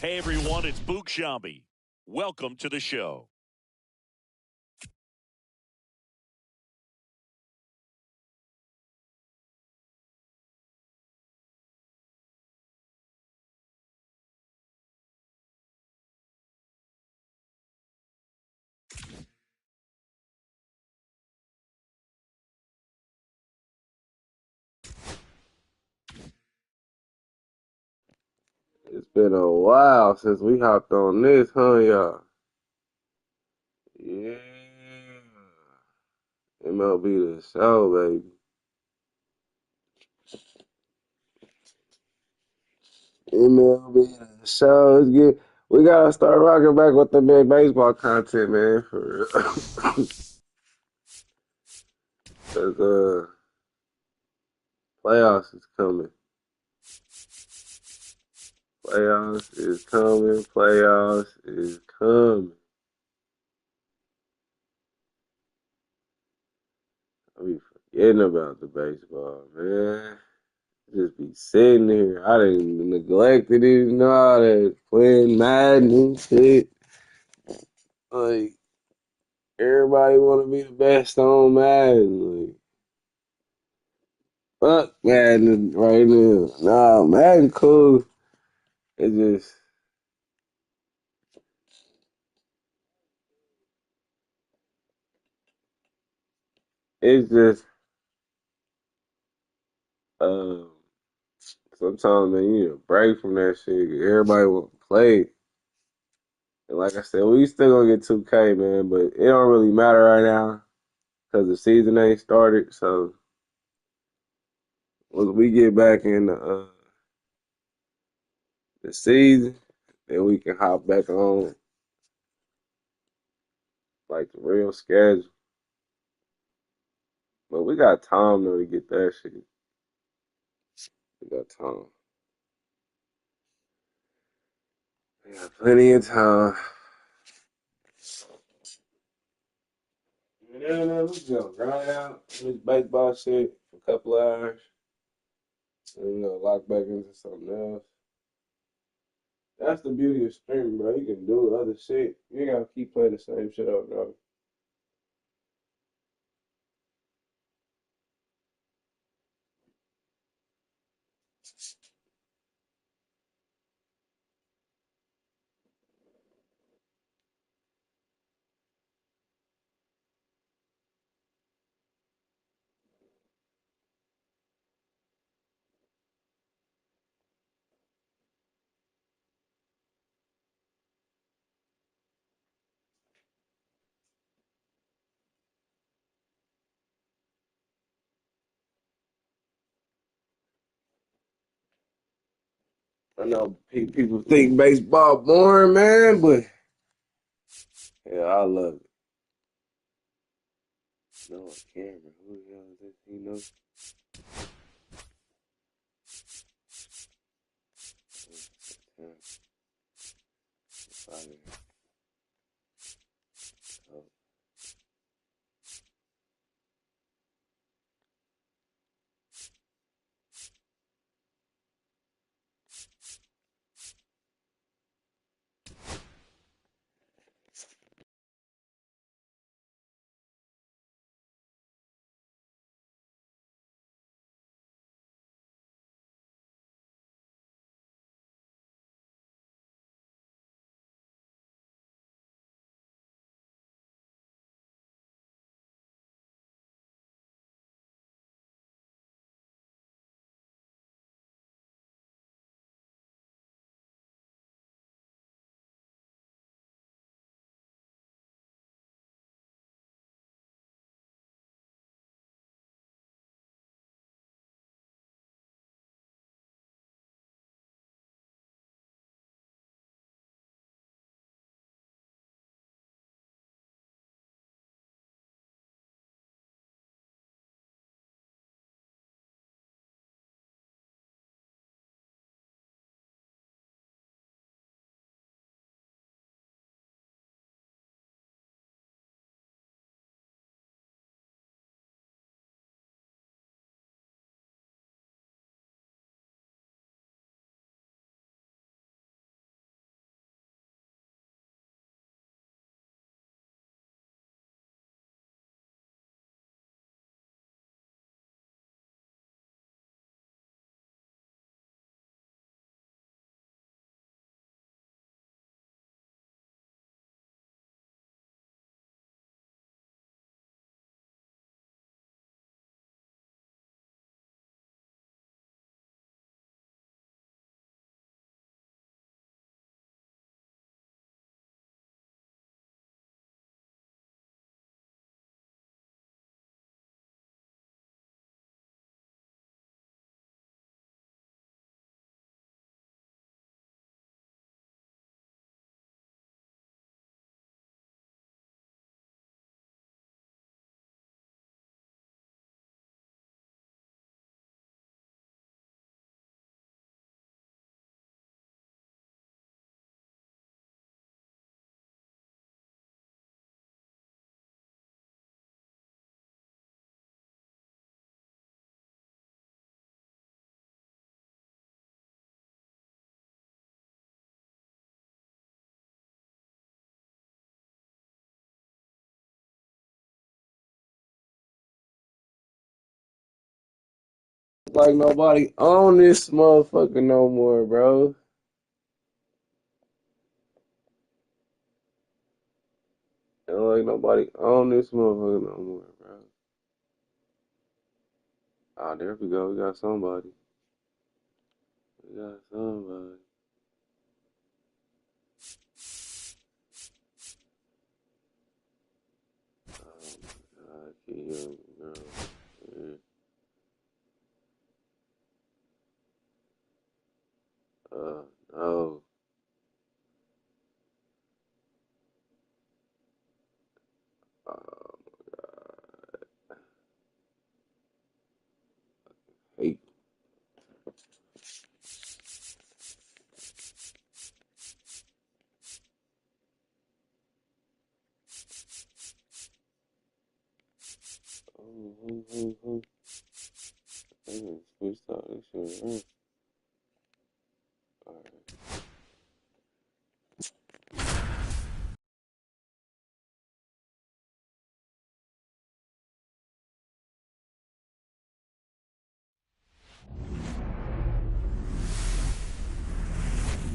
Hey everyone, it's Book Shambi. Welcome to the show. It's been a while since we hopped on this, huh, y'all? Yeah. MLB the Show, baby. MLB the Show. It's good. We gotta start rocking back with the big baseball content, man, for real. Cause playoffs is coming. Playoffs is coming. Playoffs is coming. I be forgetting about the baseball, man. Just be sitting here. I didn't neglect it even know that playing Madden and shit. Like everybody wanna be the best on Madden. Like fuck Madden right now. Nah, Madden cool. It just it's just um sometimes man you need a break from that shit. Everybody want to play. And like I said, we still gonna get 2K, man, but it don't really matter right now because the season ain't started. So once we get back in the season, then we can hop back on like the real schedule. But we got time though to get that shit. We got time. We got plenty of time. Yeah, man, we just gonna grind out this baseball shit for a couple of hours. And we gonna lock back into something else. That's the beauty of streaming, bro. You can do other shit. You ain't gotta keep playing the same shit over and over. I know people think baseball boring, man, but yeah, I love it. No, I can't remember who the hell is this, you know? Yeah. Like nobody on this motherfucker no more, bro. Ain't like nobody on this motherfucker no more, bro. Ah, there we go. We got somebody. We got somebody. Oh my God, young girl. Yeah. No. Oh my God. Hey. Oh. We start this shit, right? All right.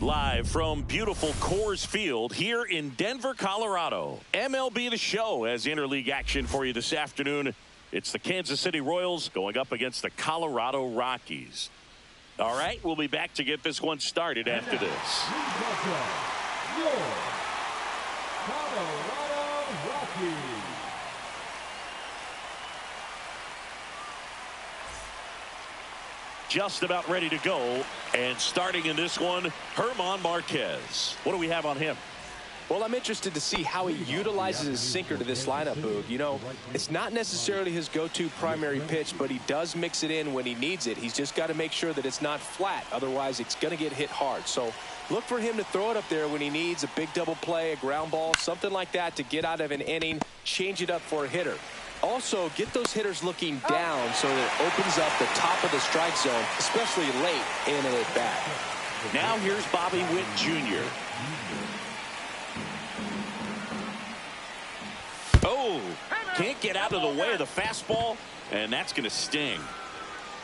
Live from beautiful Coors Field here in Denver, Colorado. MLB the Show has interleague action for you this afternoon. It's the Kansas City Royals going up against the Colorado Rockies. All right, we'll be back to get this one started after this. Your Colorado Rockies. Just about ready to go, and starting in this one, German Marquez. What do we have on him? Well, I'm interested to see how he utilizes his sinker to this lineup, Boog. You know, it's not necessarily his go-to primary pitch, but he does mix it in when he needs it. He's just got to make sure that it's not flat. Otherwise, it's going to get hit hard. So look for him to throw it up there when he needs a big double play, a ground ball, something like that to get out of an inning, change it up for a hitter. Also, get those hitters looking down so that it opens up the top of the strike zone, especially late in an at-bat. Now here's Bobby Witt Jr. Oh, can't get out of the way of the fastball, and that's going to sting.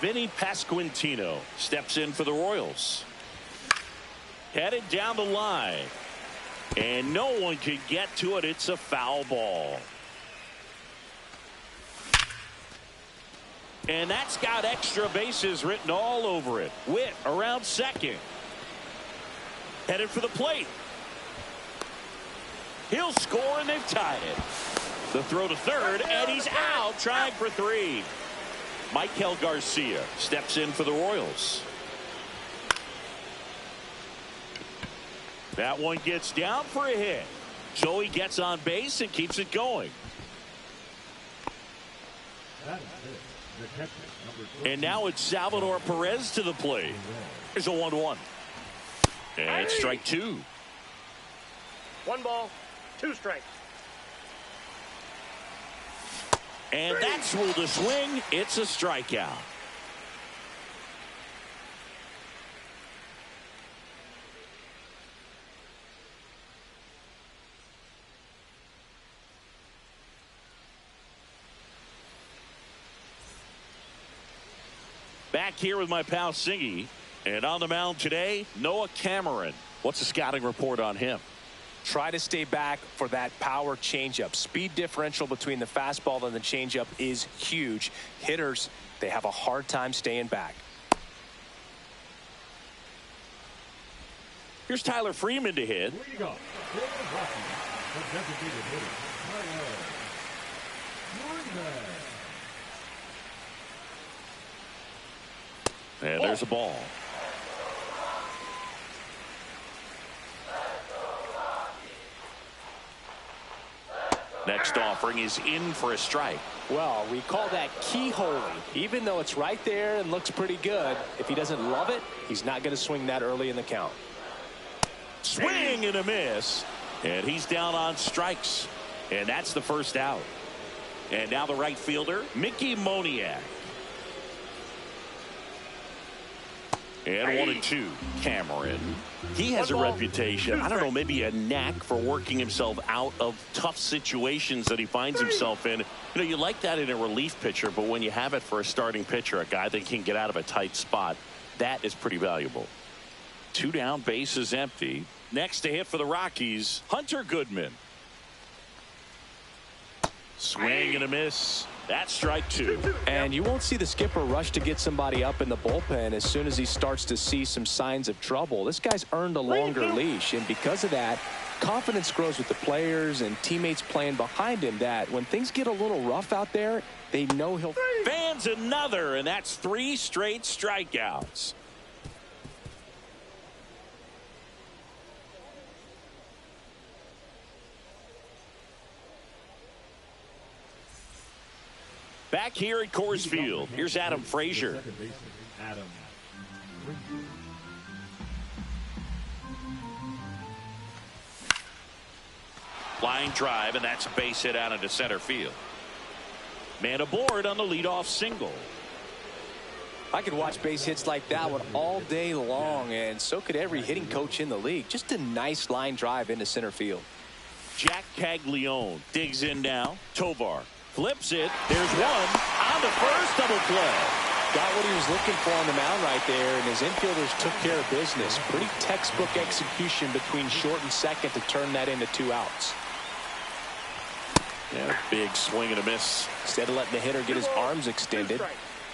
Vinny Pasquantino steps in for the Royals. Headed down the line, and no one can get to it. It's a foul ball. And that's got extra bases written all over it. Witt around second. Headed for the plate. He'll score, and they've tied it. The throw to third, and he's out trying for three. Michael Garcia steps in for the Royals. That one gets down for a hit. So he gets on base and keeps it going. And now it's Salvador Perez to the plate. There's a 1-1. And strike two. 1 ball, 2 strikes. And that's ruled a swing. It's a strikeout. Back here with my pal Singy. And on the mound today, Noah Cameron. What's the scouting report on him? Try to stay back for that power changeup. Speed differential between the fastball and the changeup is huge. Hitters, they have a hard time staying back. Here's Tyler Freeman to hit. Here you go. And there's a ball. Next offering is in for a strike. Well, we call that keyholing. Even though it's right there and looks pretty good, if he doesn't love it, he's not going to swing that early in the count. Swing and a miss. And he's down on strikes. And that's the first out. And now the right fielder, Mickey Moniak. And 1-2. Cameron. He has a reputation, I don't know, maybe a knack for working himself out of tough situations that he finds himself in. You know, you like that in a relief pitcher, but when you have it for a starting pitcher, a guy that can get out of a tight spot, that is pretty valuable. 2 down, bases empty. Next to hit for the Rockies, Hunter Goodman. Swing and a miss. That's strike 2. And you won't see the skipper rush to get somebody up in the bullpen as soon as he starts to see some signs of trouble. This guy's earned a longer leash, and because of that, confidence grows with the players and teammates playing behind him, that when things get a little rough out there, they know he'll... Fans another, and that's 3 straight strikeouts. Back here at Coors Field, here's Adam Frazier. Line drive, and that's a base hit out into center field. Man aboard on the leadoff single. I could watch base hits like that one all day long, and so could every hitting coach in the league. Just a nice line drive into center field. Jack Caglione digs in now. Tovar flips it. There's one on the first, double play. Got what he was looking for on the mound right there, and his infielders took care of business. Pretty textbook execution between short and second to turn that into 2 outs. Yeah, big swing and a miss. Instead of letting the hitter get his arms extended,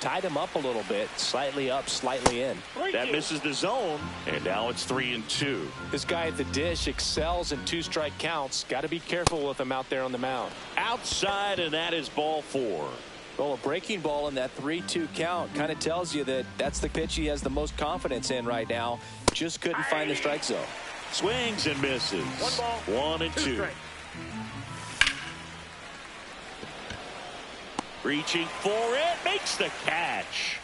tied him up a little bit, slightly up, slightly in. That misses the zone, and now it's 3-2. This guy at the dish excels in 2-strike counts. Got to be careful with him out there on the mound. Outside, and that is ball 4. Well, a breaking ball in that 3-2 count kind of tells you that that's the pitch he has the most confidence in right now. Just couldn't find the strike zone. Swings and misses. 1-2. Reaching for it, makes the catch.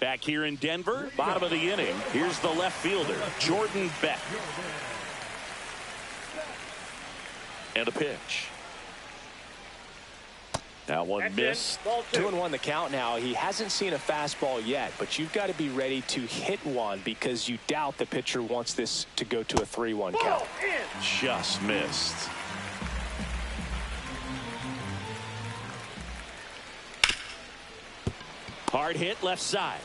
Back here in Denver, bottom of the inning, here's the left fielder, Jordan Beck. And a pitch. That one missed. 2-1 the count now. He hasn't seen a fastball yet, but you've got to be ready to hit one because you doubt the pitcher wants this to go to a 3-1 count. Just missed. Hard hit left side.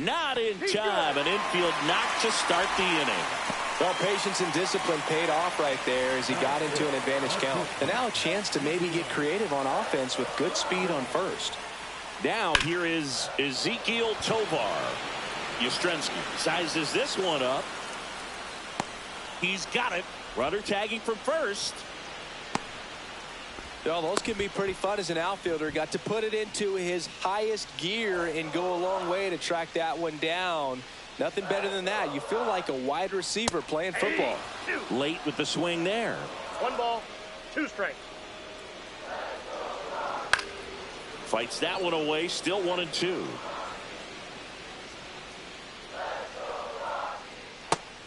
Not in time. An infield knock to start the inning. Well, patience and discipline paid off right there as he got into an advantage count. And now a chance to maybe get creative on offense with good speed on first. Now here is Ezekiel Tovar. Yastrzemski sizes this one up. He's got it. Runner tagging from first. Well, those can be pretty fun as an outfielder. Got to put it into his highest gear and go a long way to track that one down. Nothing better than that. You feel like a wide receiver playing football. Late with the swing there. 1 ball, 2 strikes. Fights that one away. Still 1-2.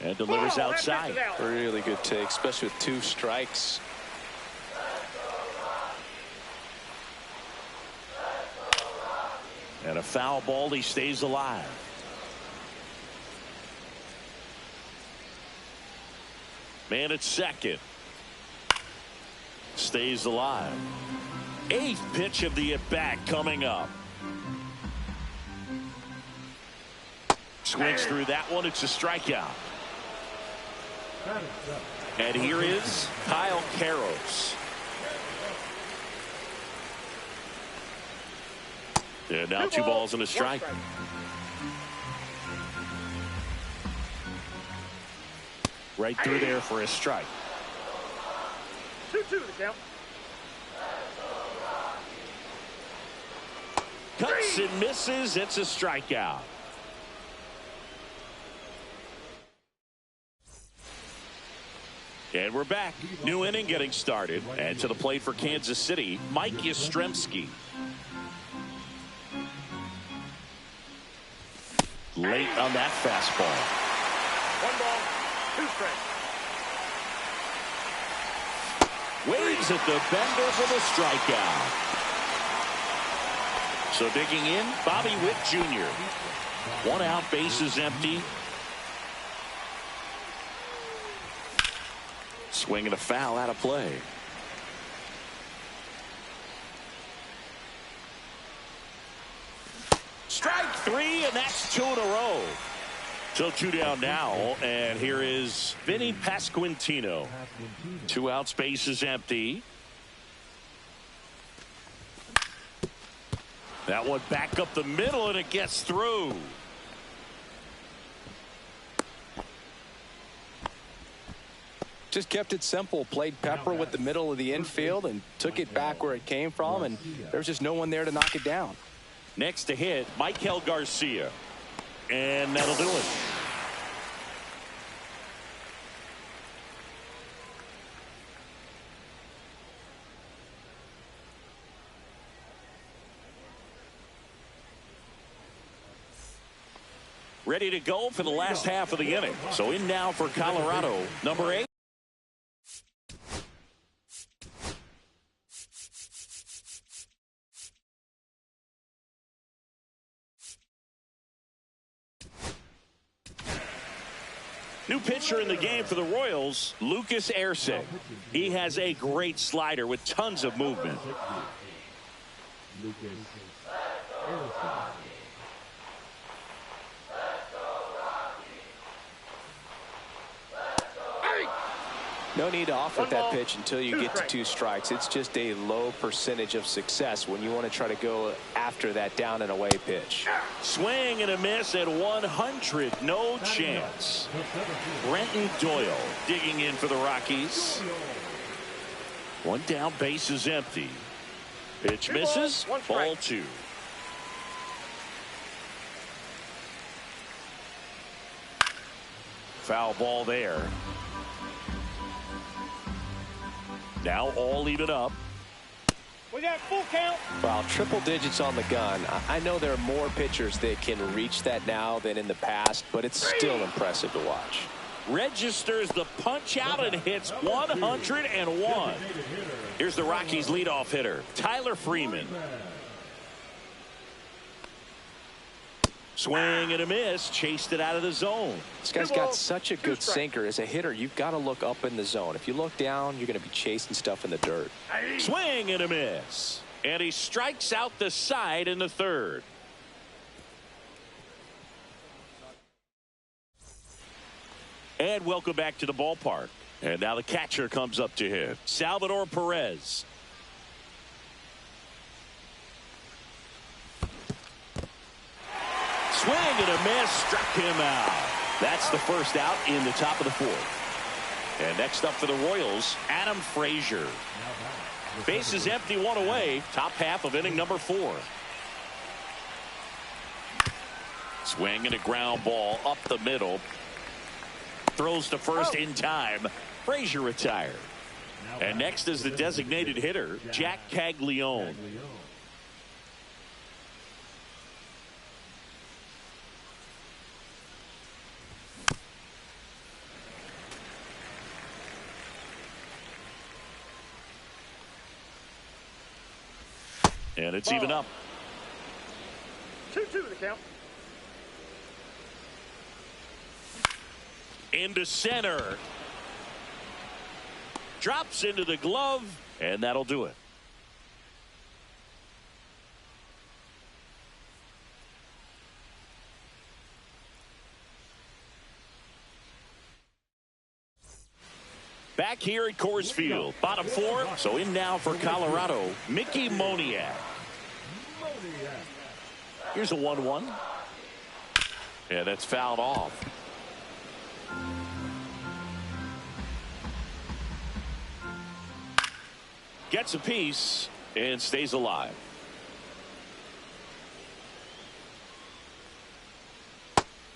And delivers outside. Really good take, especially with 2 strikes. And a foul ball. He stays alive. Man at second. Stays alive. 8th pitch of the at-bat coming up. Swings through that one. It's a strikeout. And here is Kyle Karros. And now 2 balls and a strike. Right through there for a strike. 2-2 to count. Cuts and misses. It's a strikeout. And we're back. New inning getting started. And to the plate for Kansas City, Mike Yastrzemski. Late on that fastball. One ball, two strikes. Waves at the bender for the strikeout. So digging in, Bobby Witt Jr. 1 out, bases empty. Swing and a foul out of play. Strike 3, and that's 2 in a row. So 2 down now, and here is Vinny Pasquantino. 2 outs, bases empty. That one back up the middle, and it gets through. Just kept it simple. Played pepper with the middle of the infield and took it back where it came from, and there's just no one there to knock it down. Next to hit, Michael Garcia. And that'll do it. Ready to go for the last half of the inning. So in now for Colorado, number 8. New pitcher in the game for the Royals, Lucas Erceg. He has a great slider with tons of movement. No need to offer that pitch until you get to 2 strikes. It's just a low percentage of success when you want to try to go after that down and away pitch. Swing and a miss at 100. No chance. Brenton Doyle digging in for the Rockies. 1 down, base is empty. Pitch misses. Ball 2. Foul ball there. Now all even up. We got full count. Well, triple digits on the gun. I know there are more pitchers that can reach that now than in the past, but it's still impressive to watch. Registers the punch out and hits 101. Here's the Rockies leadoff hitter, Tyler Freeman. Swing and a miss, chased it out of the zone. This guy's got such a good sinker. As a hitter, you've got to look up in the zone. If you look down, you're going to be chasing stuff in the dirt. Swing and a miss. And he strikes out the side in the 3rd. And welcome back to the ballpark. And now the catcher comes up to hit, Salvador Perez. Swing and a miss, struck him out. That's the first out in the top of the 4th. And next up for the Royals, Adam Frazier. Base is empty, 1 away. Top half of inning number 4. Swing and a ground ball up the middle. Throws to first in time. Frazier retired. And next is the designated hitter, Jack Caglione. And it's even up. 2-2 the count. Into center. Drops into the glove, and that'll do it. Back here at Coors Field, bottom 4. So in now for Colorado, Mickey Moniak. Here's a 1-1. And that's fouled off. Gets a piece and stays alive.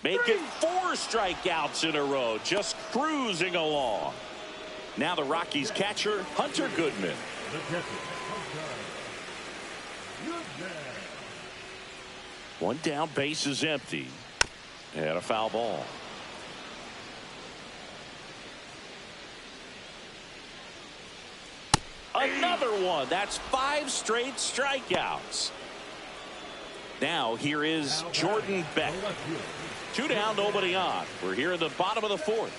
Making 4 strikeouts in a row, just cruising along. Now the Rockies catcher, Hunter Goodman. One down, base is empty. And a foul ball. Another one. That's 5 straight strikeouts. Now here is Jordan Beck. 2 down, nobody on. We're here in the bottom of the 4th.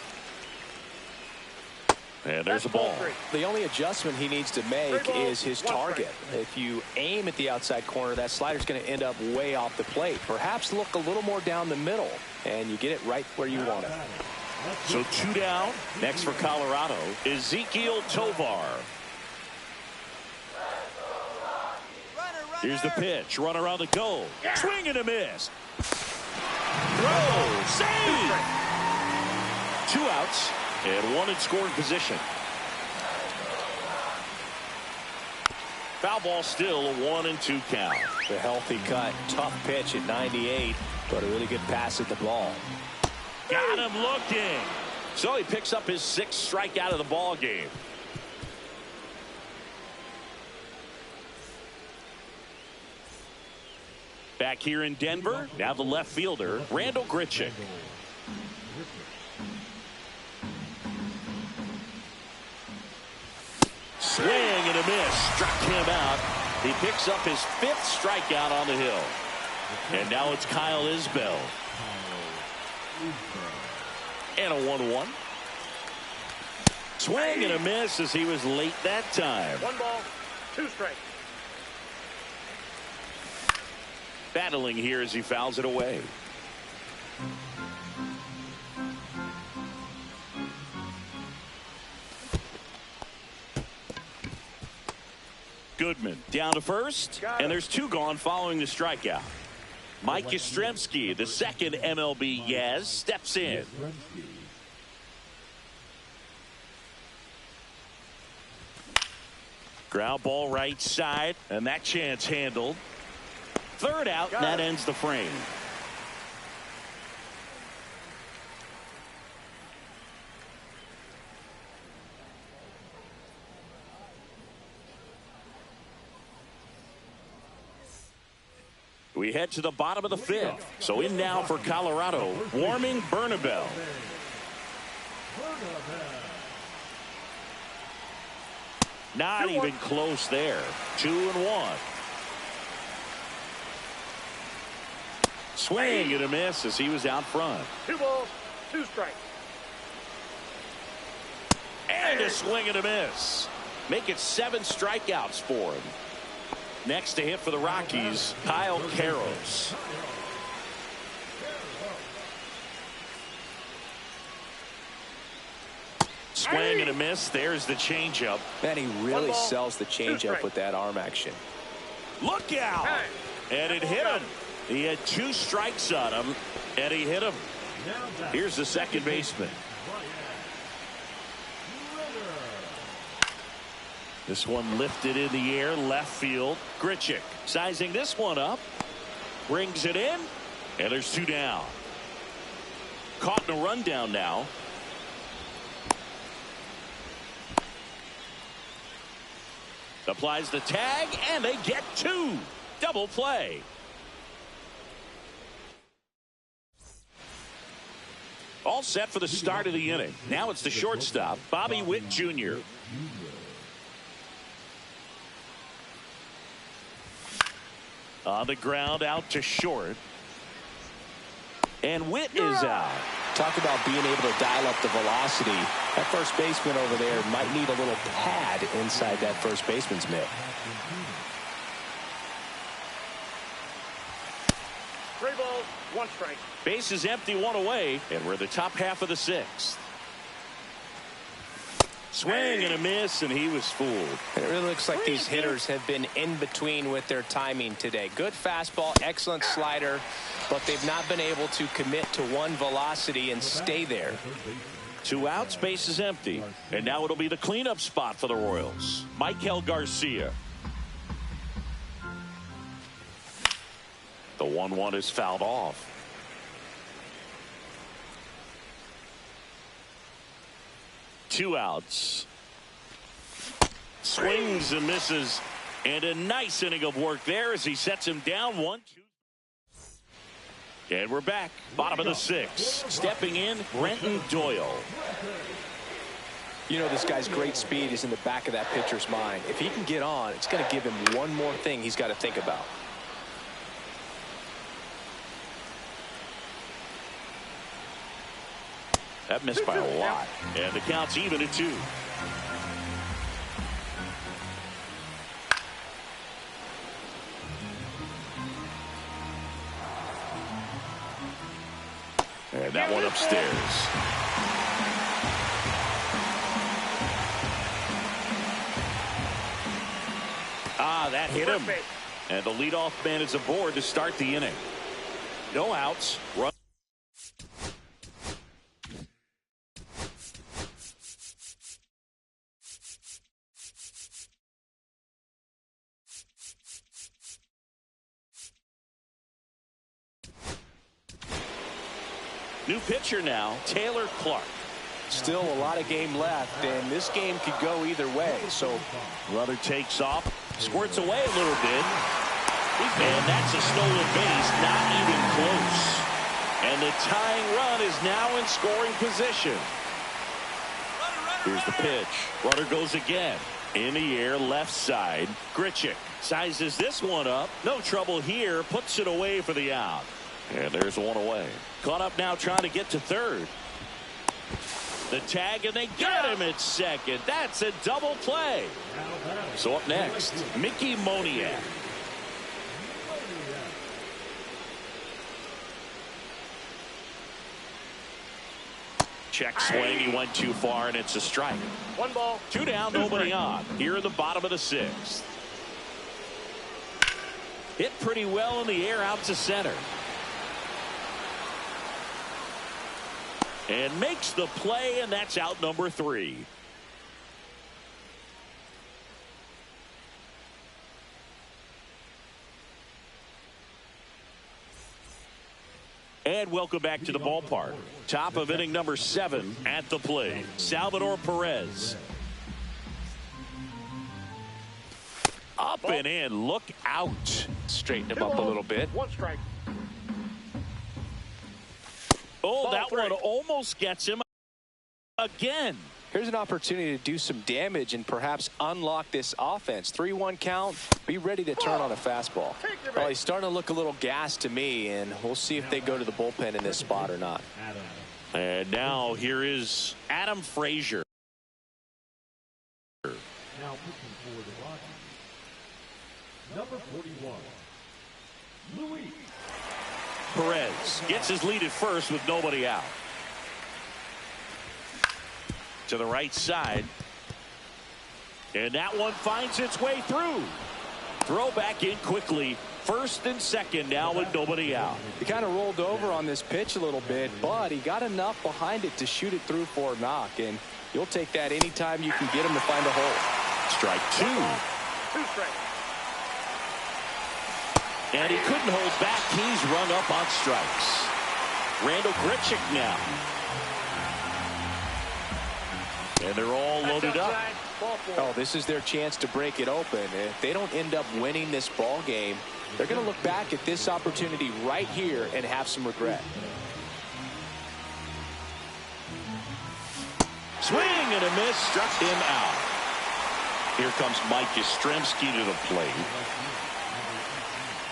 And there's a ball. The only adjustment he needs to make is his target. If you aim at the outside corner, that slider's going to end up way off the plate. Perhaps look a little more down the middle, and you get it right where you want it. So 2 down. Next for Colorado, Ezequiel Tovar. Here's the pitch. Runner on the go. Swing and a miss. Throw. Save. 2 outs. And 1 in scoring position. Foul ball still, a 1-2 count. The healthy cut. Tough pitch at 98, but a really good pass at the ball. Got him looking. So he picks up his 6th strikeout of the ball game. Back here in Denver, now the left fielder, Randall Grichuk. Swing and a miss. Struck him out. He picks up his 5th strikeout on the hill. And now it's Kyle Isbell. And a 1-1. Swing and a miss as he was late that time. 1 ball, 2 strikes. Battling here as he fouls it away. Goodman down to first, and there's 2 gone following the strikeout. Mike Yastrzemski, the 2nd MLB Yaz, steps in. Ground ball right side, and that chance handled. 3rd out, and that ends the frame. We head to the bottom of the 5th. So in now for Colorado, Warming Bernabel. Not even close there. 2-1. Swing and a miss as he was out front. 2 balls, 2 strikes. And a swing and a miss. Make it 7 strikeouts for him. Next to hit for the Rockies, Kyle Karros. Swing and a miss. There's the changeup. And he really sells the changeup with that arm action. Look out! And it hit him. He had 2 strikes on him, and he hit him. Here's the second baseman. This one lifted in the air, left field. Grichuk sizing this one up. Brings it in, and there's 2 down. Caught in a rundown now. Applies the tag, and they get 2. Double play. All set for the start of the inning. Now it's the shortstop, Bobby Witt Jr. On the ground, out to short. And Witt is out. Talk about being able to dial up the velocity. That first baseman over there might need a little pad inside that first baseman's mitt. 3 balls, 1 strike. Base is empty, 1 away, and we're the top half of the 6th. Swing and a miss, and he was fooled. And it really looks like these hitters have been in between with their timing today. Good fastball, excellent slider, but they've not been able to commit to one velocity and stay there. 2 outs, base is empty, and now it'll be the cleanup spot for the Royals. Michael Garcia. The 1-1 is fouled off. Two outs. Swings and misses, and a nice inning of work there as he sets him down 1-2. And we're back, bottom of the 6th. Stepping in, Brenton Doyle. You know, this guy's great speed is in the back of that pitcher's mind. If he can get on, it's going to give him one more thing he's got to think about. That missed by a lot. And the count's even at 2. And that one upstairs. That hit him. And the leadoff man is aboard to start the inning. No outs. Run. New pitcher now, Taylor Clark. Still a lot of game left, and this game could go either way. So Runner takes off, squirts away a little bit, and that's a stolen base, not even close. And the tying run is now in scoring position. Here's the pitch. Runner goes again. In the air, left side. Grichuk sizes this one up. No trouble here. Puts it away for the out. And there's one away. Caught up now trying to get to third. The tag, and they get him at second. That's a double play. So up next, Mickey Moniak. Check swing. He went too far, and it's a strike. 1 ball. 2 down, nobody on. Here in the bottom of the 6th. Hit pretty well in the air out to center. And makes the play, and that's out number 3. And welcome back to the ballpark. Top of inning number 7 at the plate. Salvador Perez. Up and in. Look out. straighten him up a little bit. 1 strike. Oh, that one almost gets him again. Here's an opportunity to do some damage and perhaps unlock this offense. 3-1 count. Be ready to turn on a fastball. Well, he's starting to look a little gassed to me, and we'll see if they go to the bullpen in this spot or not. And now here is Adam Frazier. Now pitching for the Rockies, number 41, Luis. Perez gets his lead at first with nobody out. To the right side. And that one finds its way through. Throw back in quickly. First and second now with nobody out. He kind of rolled over on this pitch a little bit, but he got enough behind it to shoot it through for a knock. And you'll take that anytime you can get him to find a hole. Strike 2. 2 strikes. And he couldn't hold back. He's run up on strikes. Randall Grichuk now. And they're all loaded up. Oh, this is their chance to break it open. If they don't end up winning this ball game, they're going to look back at this opportunity right here and have some regret. Swing and a miss, struck him out. Here comes Mike Yastrzemski to the plate.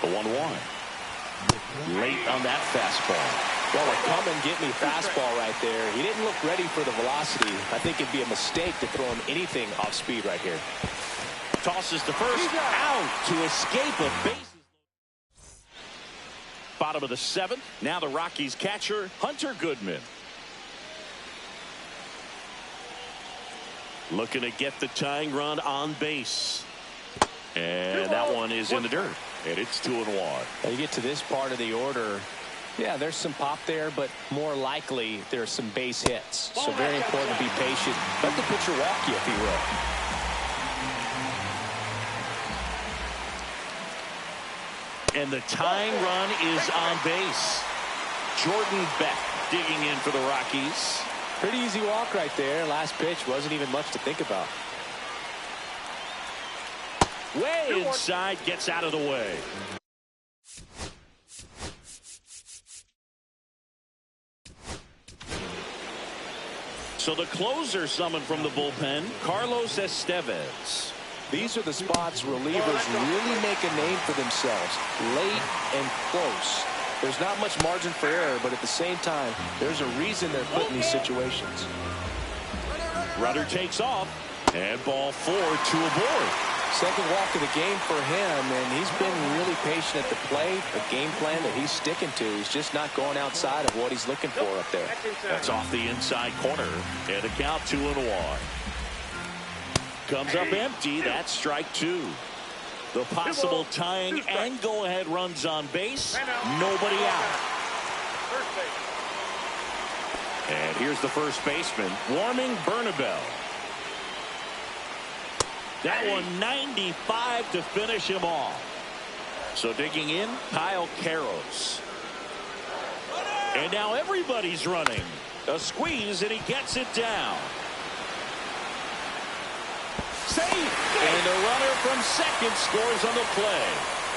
The 1-1. Late on that fastball. Well, a come and get me fastball right there. He didn't look ready for the velocity. I think it'd be a mistake to throw him anything off speed right here. Tosses to first, out to escape a base. Bottom of the 7th. Now the Rockies catcher, Hunter Goodman. Looking to get the tying run on base. And that one is in the dirt. And it's 2-1. Now you get to this part of the order. Yeah, there's some pop there, but more likely there's some base hits. So very important to be patient. Let the pitcher walk you, if he will. And the tying run is on base. Jordan Beck digging in for the Rockies. Pretty easy walk right there. Last pitch wasn't even much to think about. Way inside, gets out of the way. So the closer summoned from the bullpen, Carlos Estevez. These are the spots relievers really make a name for themselves, late and close. There's not much margin for error, but at the same time, there's a reason they're put in these situations. Runner takes off, and ball 4, 2 aboard. Second walk of the game for him, and he's been really patient at the plate. The game plan that he's sticking to. He's just not going outside of what he's looking for up there. That's off the inside corner, and a count 2-1. Comes up empty. That's strike 2. The possible tying and go-ahead runs on base. Nobody out. And here's the first baseman, warming Bernabel. That one 95 to finish him off. So digging in, Kyle Karros. And now everybody's running. A squeeze, and he gets it down. Save! And the runner from second scores on the play.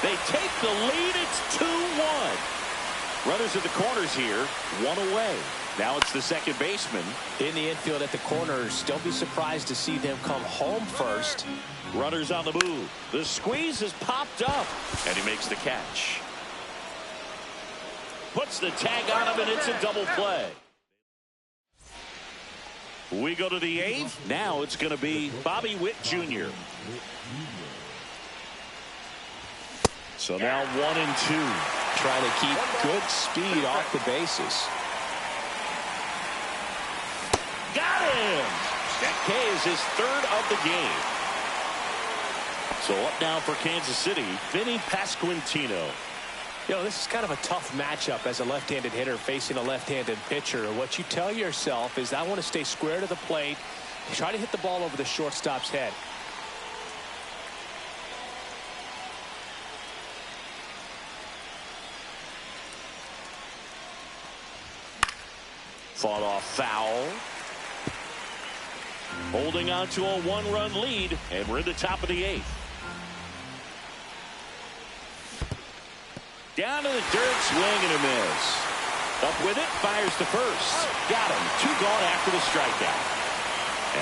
They take the lead. It's 2-1. Runners at the corners here, 1 away. Now it's the second baseman. In the infield at the corners, don't be surprised to see them come home first. Runners on the move. The squeeze is popped up, and he makes the catch. Puts the tag on him, and it's a double play. We go to the 8th. Now it's going to be Bobby Witt Jr. So now 1-2. Trying to keep good speed off the bases. Got him! That K is his 3rd of the game. So up now for Kansas City, Vinny Pasquantino. You know, this is kind of a tough matchup as a left-handed hitter facing a left-handed pitcher. What you tell yourself is, I want to stay square to the plate, try to hit the ball over the shortstop's head. Fought off foul. Holding on to a 1-run lead, and we're in the top of the 8th. Down to the dirt, swing and a miss. Up with it, fires to first. Got him. 2 gone after the strikeout.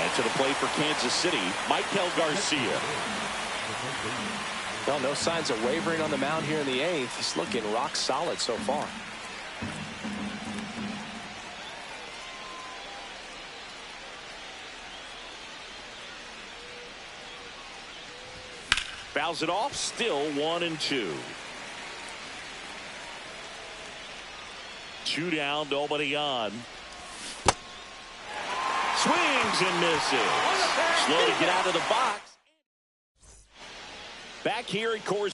And to the plate for Kansas City, Michael Garcia. Well, no signs of wavering on the mound here in the 8th. He's looking rock solid so far. Fouls it off, still 1-2. 2 down, nobody on. Swings and misses. Slow to get out of the box. Back here at Coors.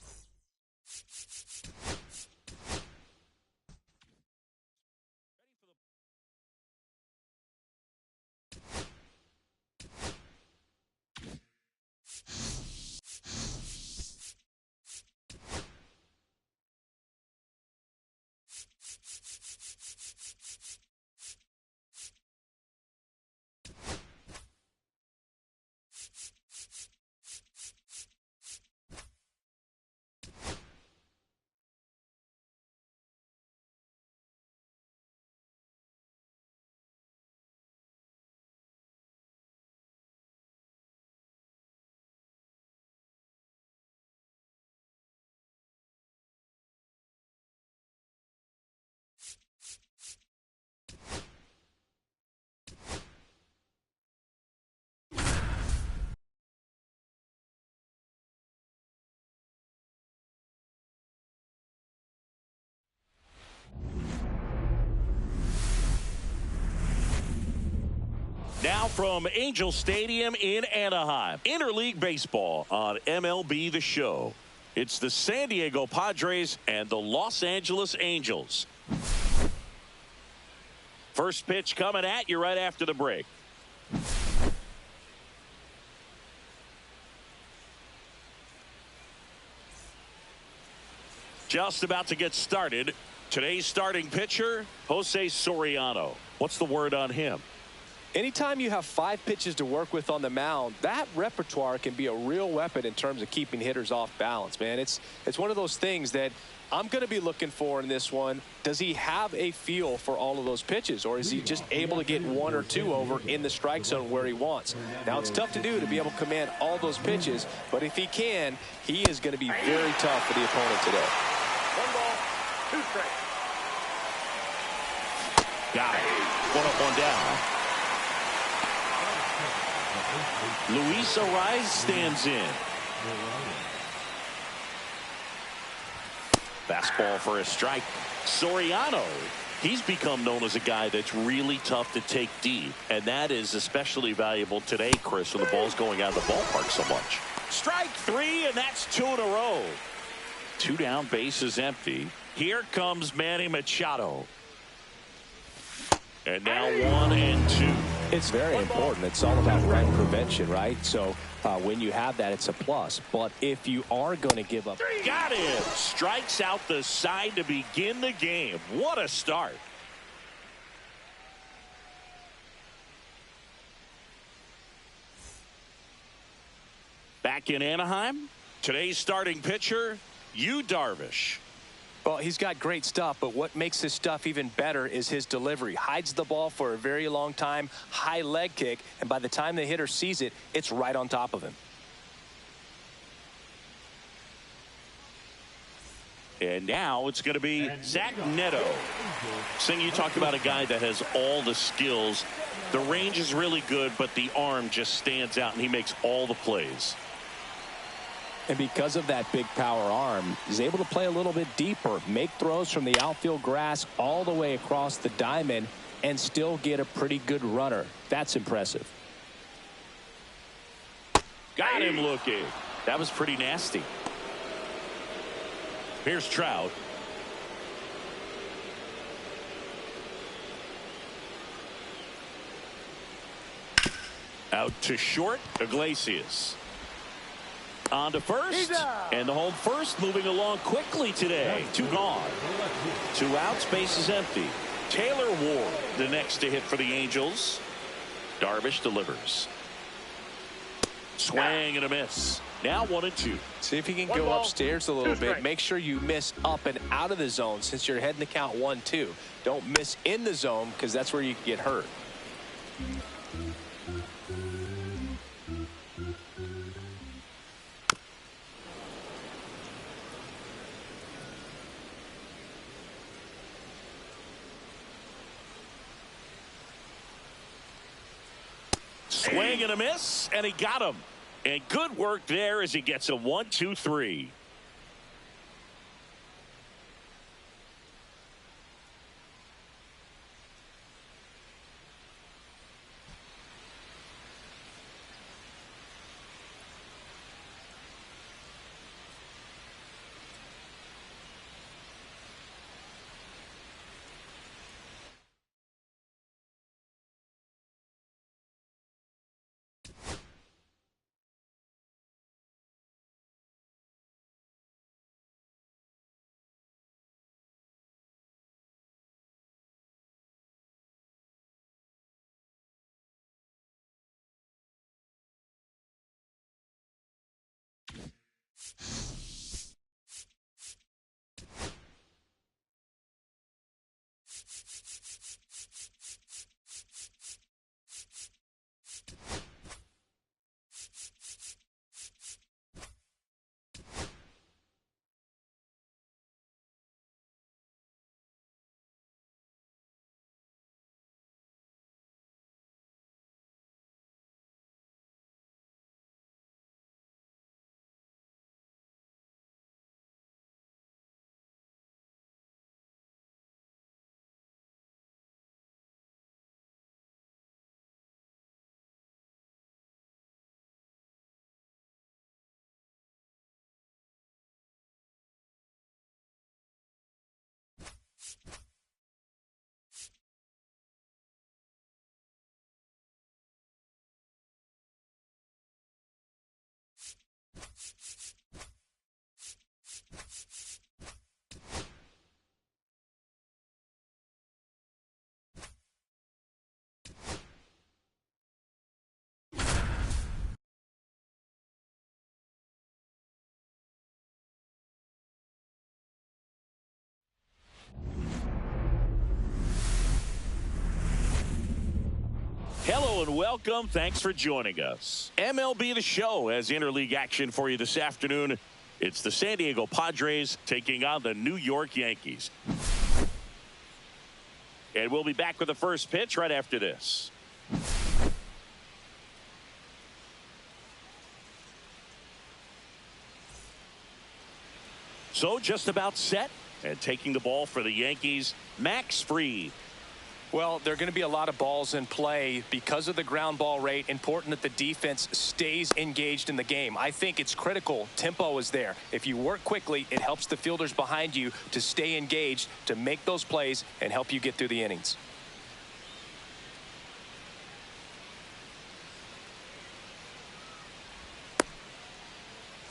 Now from Angel Stadium in Anaheim, interleague baseball on MLB The Show. It's the San Diego Padres and the Los Angeles Angels. First pitch coming at you right after the break. Just about to get started. Today's starting pitcher, Jose Soriano. What's the word on him? Anytime you have 5 pitches to work with on the mound, that repertoire can be a real weapon in terms of keeping hitters off balance, man. It's one of those things that I'm going to be looking for in this one. Does he have a feel for all of those pitches, or is he just able to get 1 or 2 over in the strike zone where he wants? Now, it's tough to do to be able to command all those pitches, but if he can, he is going to be very tough for the opponent today. 1 ball, 2 strikes. Got it. 1 up, 1 down. Luis Ariz stands in. Fastball for a strike. Soriano, he's become known as a guy that's really tough to take deep, and that is especially valuable today, Chris, when the ball's going out of the ballpark so much. Strike 3, and that's 2 in a row. 2 down, bases empty. Here comes Manny Machado. And now 1 and 2. It's very important. It's all about run prevention, right? So when you have that, it's a plus. But if you are going to give up. Got him. Strikes out the side to begin the game. What a start. Back in Anaheim, today's starting pitcher, Yu Darvish. Well, he's got great stuff, but what makes his stuff even better is his delivery. Hides the ball for a very long time, high leg kick, and by the time the hitter sees it, it's right on top of him. And now it's going to be Zach Neto. Sing, you talked about a guy that has all the skills. The range is really good, but the arm just stands out, and he makes all the plays. And because of that big power arm, he's able to play a little bit deeper, make throws from the outfield grass all the way across the diamond, and still get a pretty good runner. That's impressive. Got him looking. That was pretty nasty. Here's Trout. Out to short, Iglesias. On to first, and the home first moving along quickly today. 2 gone. 2 outs, base is empty. Taylor Ward, the next to hit for the Angels. Darvish delivers. Swing and a miss. Now 1 and 2. See if you can go upstairs a little bit. Make sure you miss up and out of the zone since you're heading to count 1-2. Don't miss in the zone because that's where you can get hurt. Swing and a miss, and he got him. And good work there as he gets a 1-2-3. Hello and welcome. Thanks for joining us. MLB the Show has interleague action for you this afternoon. It's the San Diego Padres taking on the New York Yankees. And we'll be back with the first pitch right after this. So just about set, and taking the ball for the Yankees, Max Fried. Well, there are going to be a lot of balls in play because of the ground ball rate. Important that the defense stays engaged in the game. I think it's critical. Tempo is there. If you work quickly, it helps the fielders behind you to stay engaged, to make those plays, and help you get through the innings.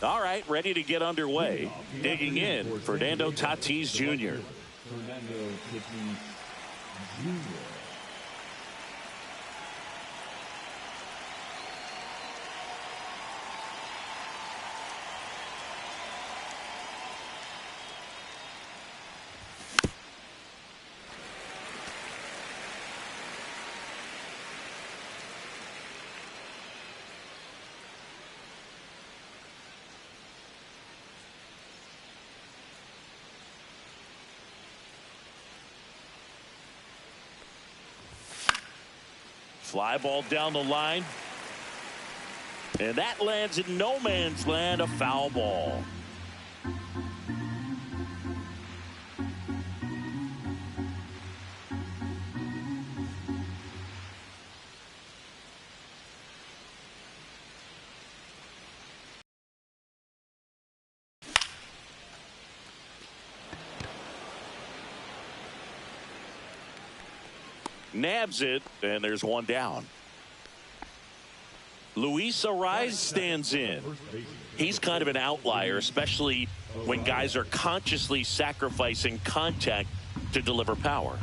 All right, ready to get underway. Digging in, Fernando Tatis Jr. Fernando Tatis Jr. Fly ball down the line. And that lands in no man's land, a foul ball. Nabs it, and there's one down. Luis Ariz stands in. He's kind of an outlier, especially when guys are consciously sacrificing contact to deliver power.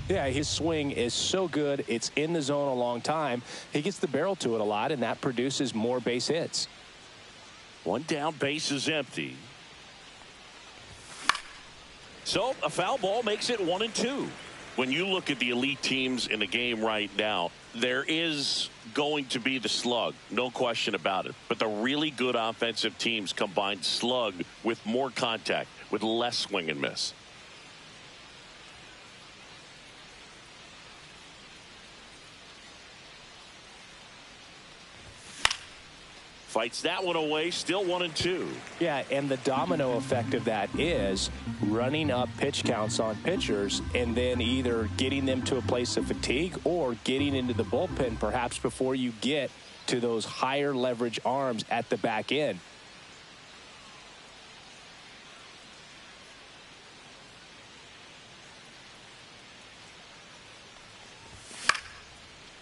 Yeah, his swing is so good. It's in the zone a long time. He gets the barrel to it a lot, and that produces more base hits. One down, base is empty. So a foul ball makes it 1-2. When you look at the elite teams in the game right now, there is going to be the slug, no question about it. But the really good offensive teams combine slug with more contact, with less swing and miss. Fights that one away, still 1-2. Yeah, and the domino effect of that is running up pitch counts on pitchers and then either getting them to a place of fatigue or getting into the bullpen perhaps before you get to those higher leverage arms at the back end.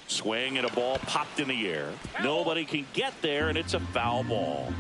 Swing and a ball popped in the air. Nobody can get there, and it's a foul ball.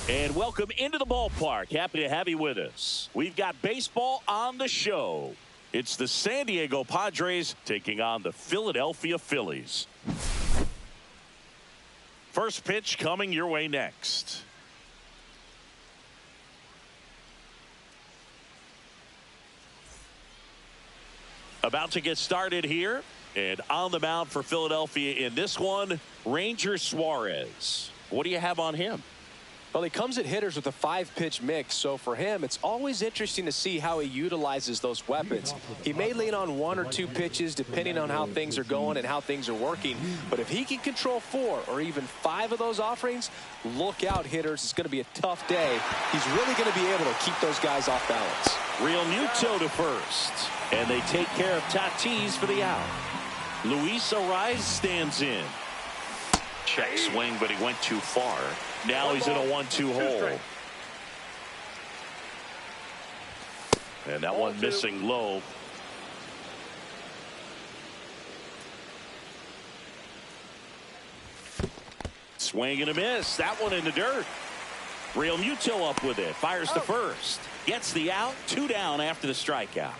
And welcome into the ballpark. Happy to have you with us. We've got baseball on the show. It's the San Diego Padres taking on the Philadelphia Phillies. First pitch coming your way next. About to get started here. And on the mound for Philadelphia in this one, Ranger Suarez. What do you have on him? Well, he comes at hitters with a 5-pitch mix, so for him, it's always interesting to see how he utilizes those weapons. He may lean on 1 or 2 pitches depending on how things are going and how things are working, but if he can control 4 or even 5 of those offerings, look out, hitters. It's going to be a tough day. He's really going to be able to keep those guys off balance. Real Muto to first, and they take care of Tatis for the out. Luis Ariz stands in. Check swing, but he went too far. Now he's in a 1-2 hole. And that one missing low. Swing and a miss. That one in the dirt. Real Muto up with it. Fires to first. Gets the out. 2 down after the strikeout.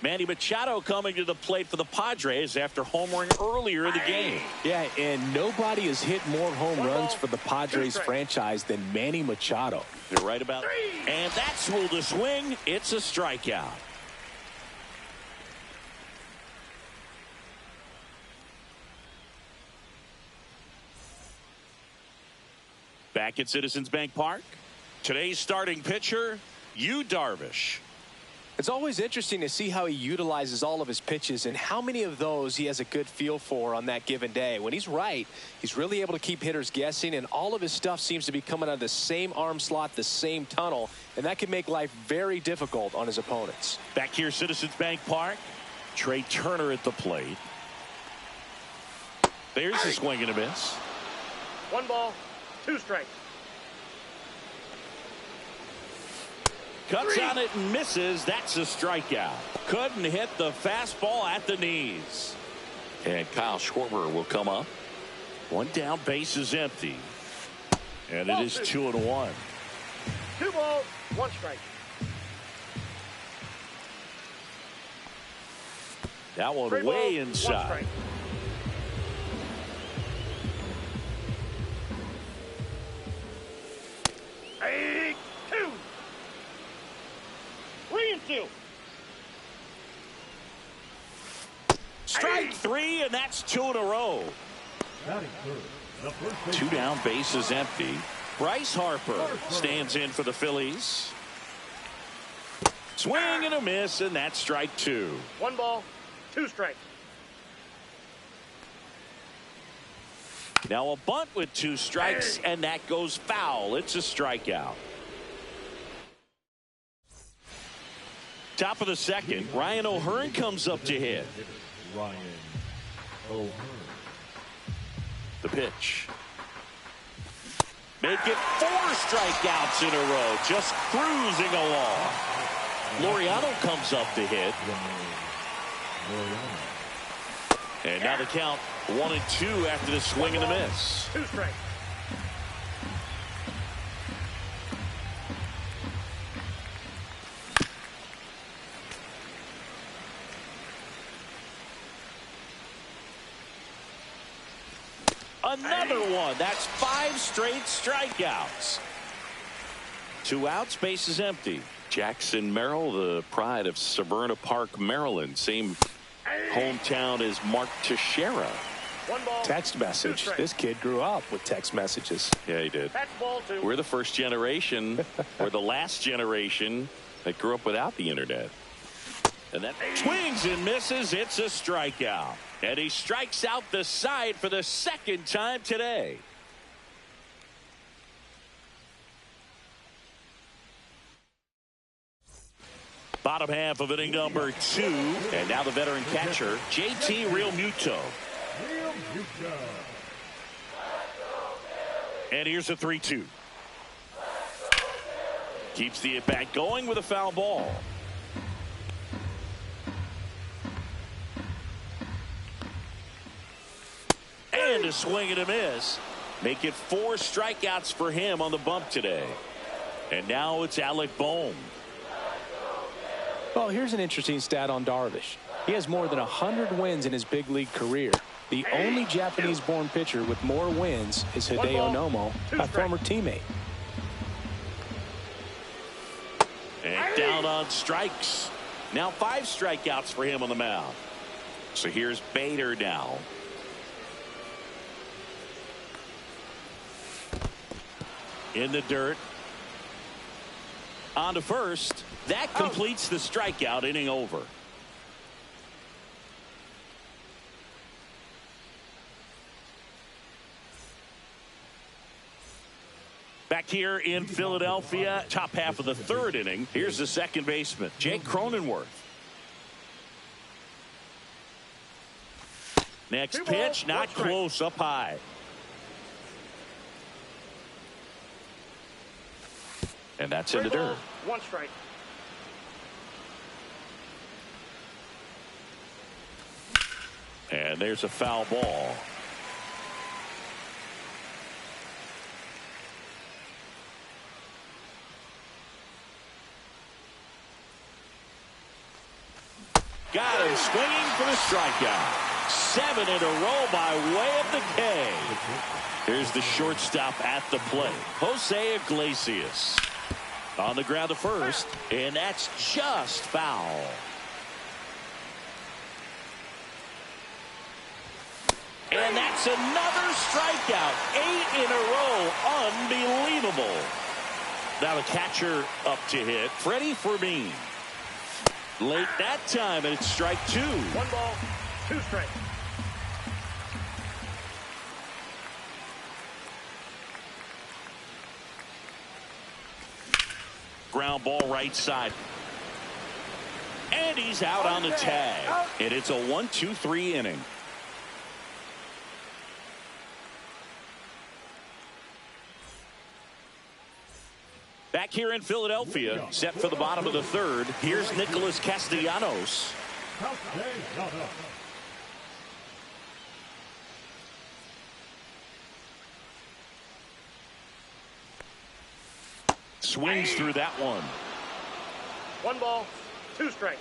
Manny Machado coming to the plate for the Padres after homering earlier in the game. Yeah, and nobody has hit more home runs for the Padres franchise than Manny Machado. You're right about it. And that's ruled a swing. It's a strikeout. Back at Citizens Bank Park. Today's starting pitcher, Yu Darvish. It's always interesting to see how he utilizes all of his pitches and how many of those he has a good feel for on that given day. When he's right, he's really able to keep hitters guessing, and all of his stuff seems to be coming out of the same arm slot, the same tunnel, and that can make life very difficult on his opponents. Back here, Citizens Bank Park. Trey Turner at the plate. There's a swing and a miss. 1 ball, 2 strikes. Cuts on it and misses. That's a strikeout. Couldn't hit the fastball at the knees. And Kyle Schwarber will come up. 1 down, base is empty. And it is 2-1. 2 balls, 1 strike. That one 3 way balls, 1 inside. strike. Hey, 2. 3 and 2. Strike 3, and that's 2 in a row. 2 down, base is empty. Bryce Harper stands in for the Phillies. Swing and a miss, and that's strike 2. 1 ball, 2 strikes. Now a bunt with 2 strikes, and that goes foul. It's a strikeout. Top of the second, Ryan O'Hearn comes up to hit. Ryan O'Hearn. The pitch. Make it 4 strikeouts in a row, just cruising along. Laureano comes up to hit. And now the count 1-2 after the swing and the miss. 2 strikes. Another one. That's 5 straight strikeouts. 2 outs, base is empty. Jackson Merrill, the pride of Severna Park, Maryland. Same hometown as Mark Teixeira. Text message. This kid grew up with text messages. Yeah, he did. That's ball 2. We're the first generation, or the last generation, that grew up without the internet. And that swings and misses. It's a strikeout. And he strikes out the side for the second time today. Bottom half of inning number 2. And now the veteran catcher, JT Realmuto. And here's a 3-2. Keeps the at-bat going with a foul ball. And a swing and a miss. Make it 4 strikeouts for him on the bump today. And now it's Alec Bohm. Well, here's an interesting stat on Darvish. He has more than 100 wins in his big league career. The only Japanese-born pitcher with more wins is Hideo Nomo, a former teammate. And down on strikes. Now 5 strikeouts for him on the mound. So here's Bader now. In the dirt. On to first. That completes the strikeout. Inning over. Back here in Philadelphia, top half of the 3rd inning. Here's the second baseman, Jake Cronenworth. Next pitch, not close, up high. And that's in the dirt. 1 strike. And there's a foul ball. Got him swinging for the strikeout. 7 in a row by way of the K. Here's the shortstop at the plate, Jose Iglesias. On the ground to first, and that's just foul. And that's another strikeout. 8 in a row. Unbelievable. Now the catcher up to hit, Freddie Fermin. Late that time, and it's strike 2. 1 ball, 2 strikes. Ground ball right side. And he's out on the tag. And it's a 1-2-3 inning. Back here in Philadelphia, set for the bottom of the 3rd. Here's Nicholas Castellanos. Swings through that one. 1 ball, 2 strikes.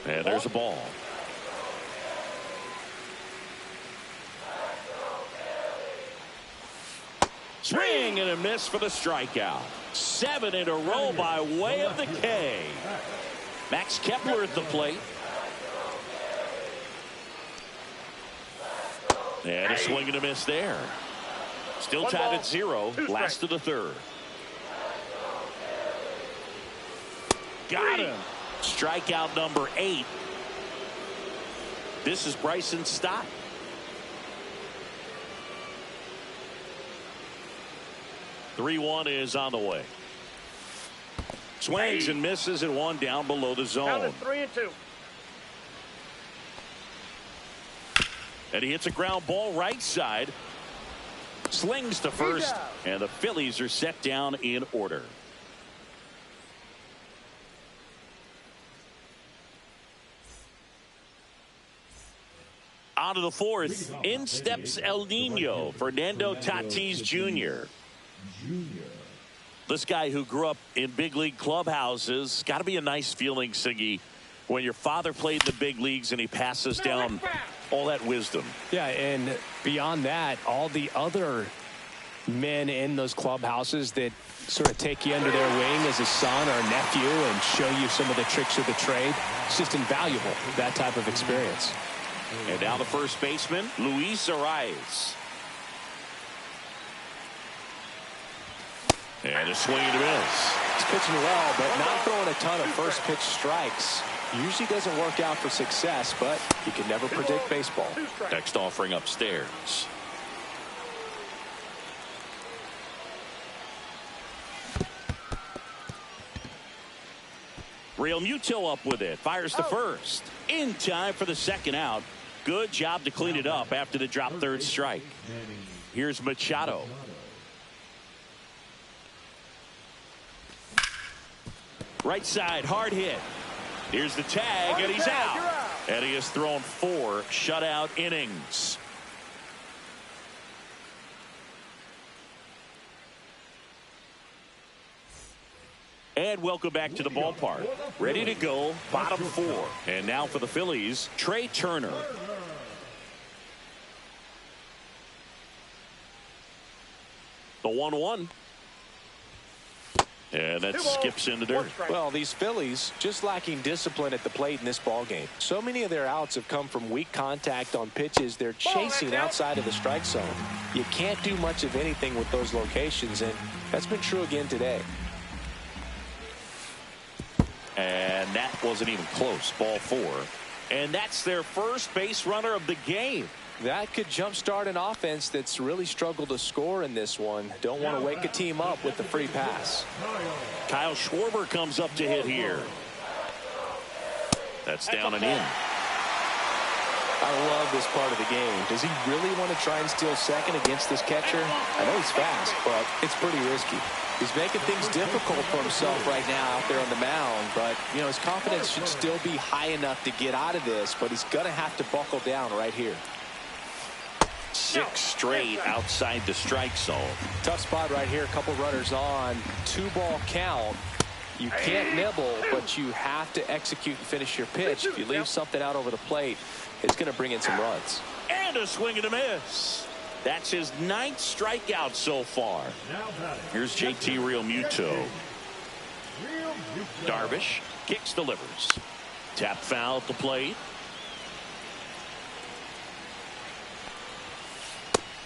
And there's a ball. Swing and a miss for the strikeout. 7 in a row by way of the K. Max Kepler at the plate. And a swing and a miss there. Still tied at 0. Last of the 3rd. Got him. Strikeout number 8. This is Bryson Stott. Three-1 is on the way. Swings and misses and 1 down below the zone. Count is 3-2. And he hits a ground ball right side. Slings to first. And the Phillies are set down in order. On to the 4th. In steps El Nino, Fernando Tatis Jr. This guy who grew up in big league clubhouses. Got to be a nice feeling, Siggy, When your father played in the big leagues and he passes down all that wisdom. Yeah, and beyond that, all the other men in those clubhouses that sort of take you under their wing as a son or a nephew and show you some of the tricks of the trade. It's just invaluable, that type of experience. And now the first baseman, Luis Arias. And a swing and a miss. He's pitching well, but not throwing a ton of first pitch strikes. Usually doesn't work out for success, but you can never predict baseball. Next offering upstairs. Real Muto up with it. Fires the first. In time for the second out. Good job to clean it up after the drop third strike. Here's Machado. Right side, hard hit. Here's the tag, and he's out. And he has thrown 4 shutout innings. And welcome back to the ballpark. Ready to go, bottom 4. And now for the Phillies, Trey Turner. The 1-1. And that skips into dirt. Well, these Phillies just lacking discipline at the plate in this ball game. So many of their outs have come from weak contact on pitches they're chasing outside of the strike zone. You can't do much of anything with those locations, and that's been true again today. And that wasn't even close. Ball 4. And that's their first base runner of the game. That could jumpstart an offense that's really struggled to score in this one. Don't want to wake a team up with the free pass. Kyle Schwarber comes up to hit here. That's down and in. I love this part of the game. Does he really want to try and steal second against this catcher? I know he's fast, but it's pretty risky. He's making things difficult for himself right now out there on the mound, but, you know, his confidence should still be high enough to get out of this, but he's going to have to buckle down right here. 6 straight outside the strike zone. Tough spot right here. A couple runners on. 2-ball count. You can't nibble, but you have to execute and finish your pitch. If you leave something out over the plate, it's going to bring in some runs. And a swing and a miss. That's his 9th strikeout so far. Here's JT Realmuto. Darvish kicks, delivers. Tap foul at the plate.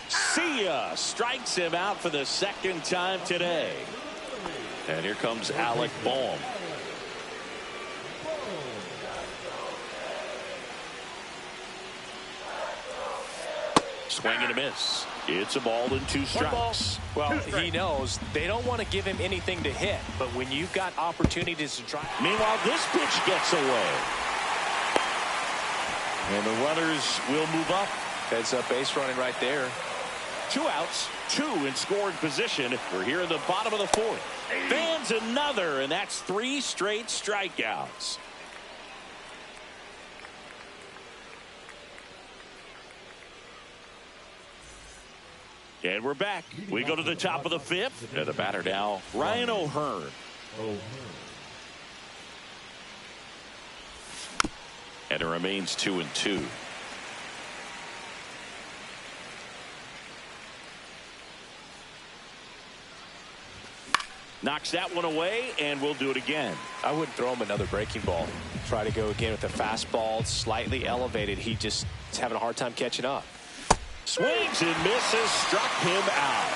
See ya. Strikes him out for the second time today. And here comes Alec Bohm. Swing and a miss. It's a ball and 2 strikes. Well, he knows they don't want to give him anything to hit, but when you've got opportunities to try. Meanwhile, this pitch gets away. And the runners will move up. Heads up base running right there. 2 outs, 2 in scoring position. We're here in the bottom of the 4th. Fans another, and that's 3 straight strikeouts. And we're back. We go to the top of the 5th. And the batter now, Ryan O'Hearn. And it remains 2-2. Knocks that one away, and we'll do it again. I wouldn't throw him another breaking ball. Try to go again with a fastball, slightly elevated. He just is having a hard time catching up. Swings and misses, struck him out.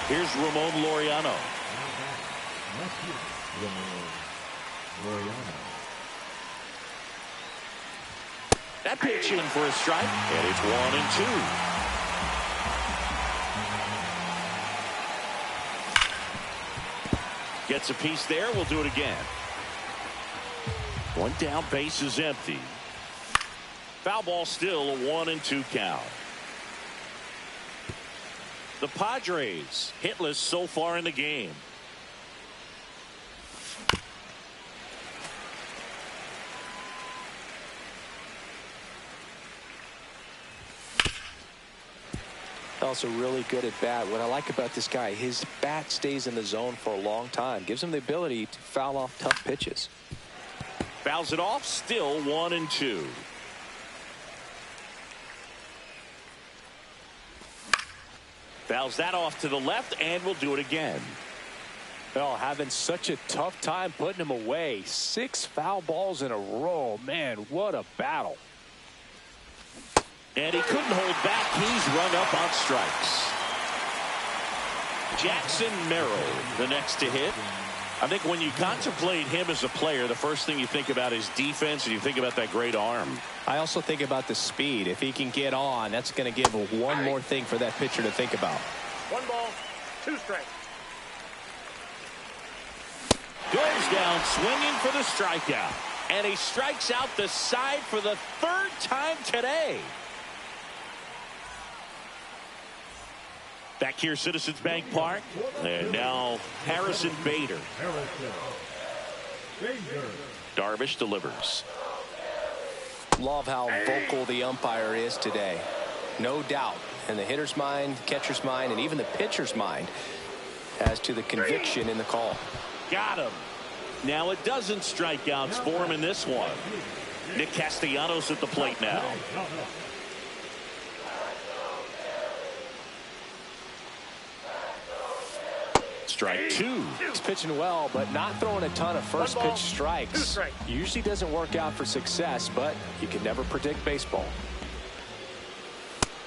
Here's Ramon Laureano. That pitch in for a strike, and it's 1-2. Gets a piece there. We'll do it again. 1 down, base is empty. Foul ball still, a 1-2 count. The Padres hitless so far in the game. Also really good at bat. What I like about this guy, his bat stays in the zone for a long time. Gives him the ability to foul off tough pitches. Fouls it off, still 1-2. Fouls that off to the left, and we'll do it again. Well, having such a tough time putting him away. 6 foul balls in a row. Man, what a battle. And he couldn't hold back. He's rung up on strikes. Jackson Merrill, the next to hit. I think when you contemplate him as a player, the first thing you think about is defense, and you think about that great arm. I also think about the speed. If he can get on, that's going to give one more thing for that pitcher to think about. 1 ball, 2 strikes. Goes down swinging for the strikeout. And he strikes out the side for the 3rd time today. Back here, Citizens Bank Park. And now Harrison Bader. Darvish delivers. Love how vocal the umpire is today. No doubt. In the hitter's mind, catcher's mind, and even the pitcher's mind as to the conviction in the call. Got him. Now a dozen strikeouts for him in this one. Nick Castellanos at the plate now. Strike 2. He's pitching well, but not throwing a ton of first pitch strikes. Usually doesn't work out for success, but you can never predict baseball.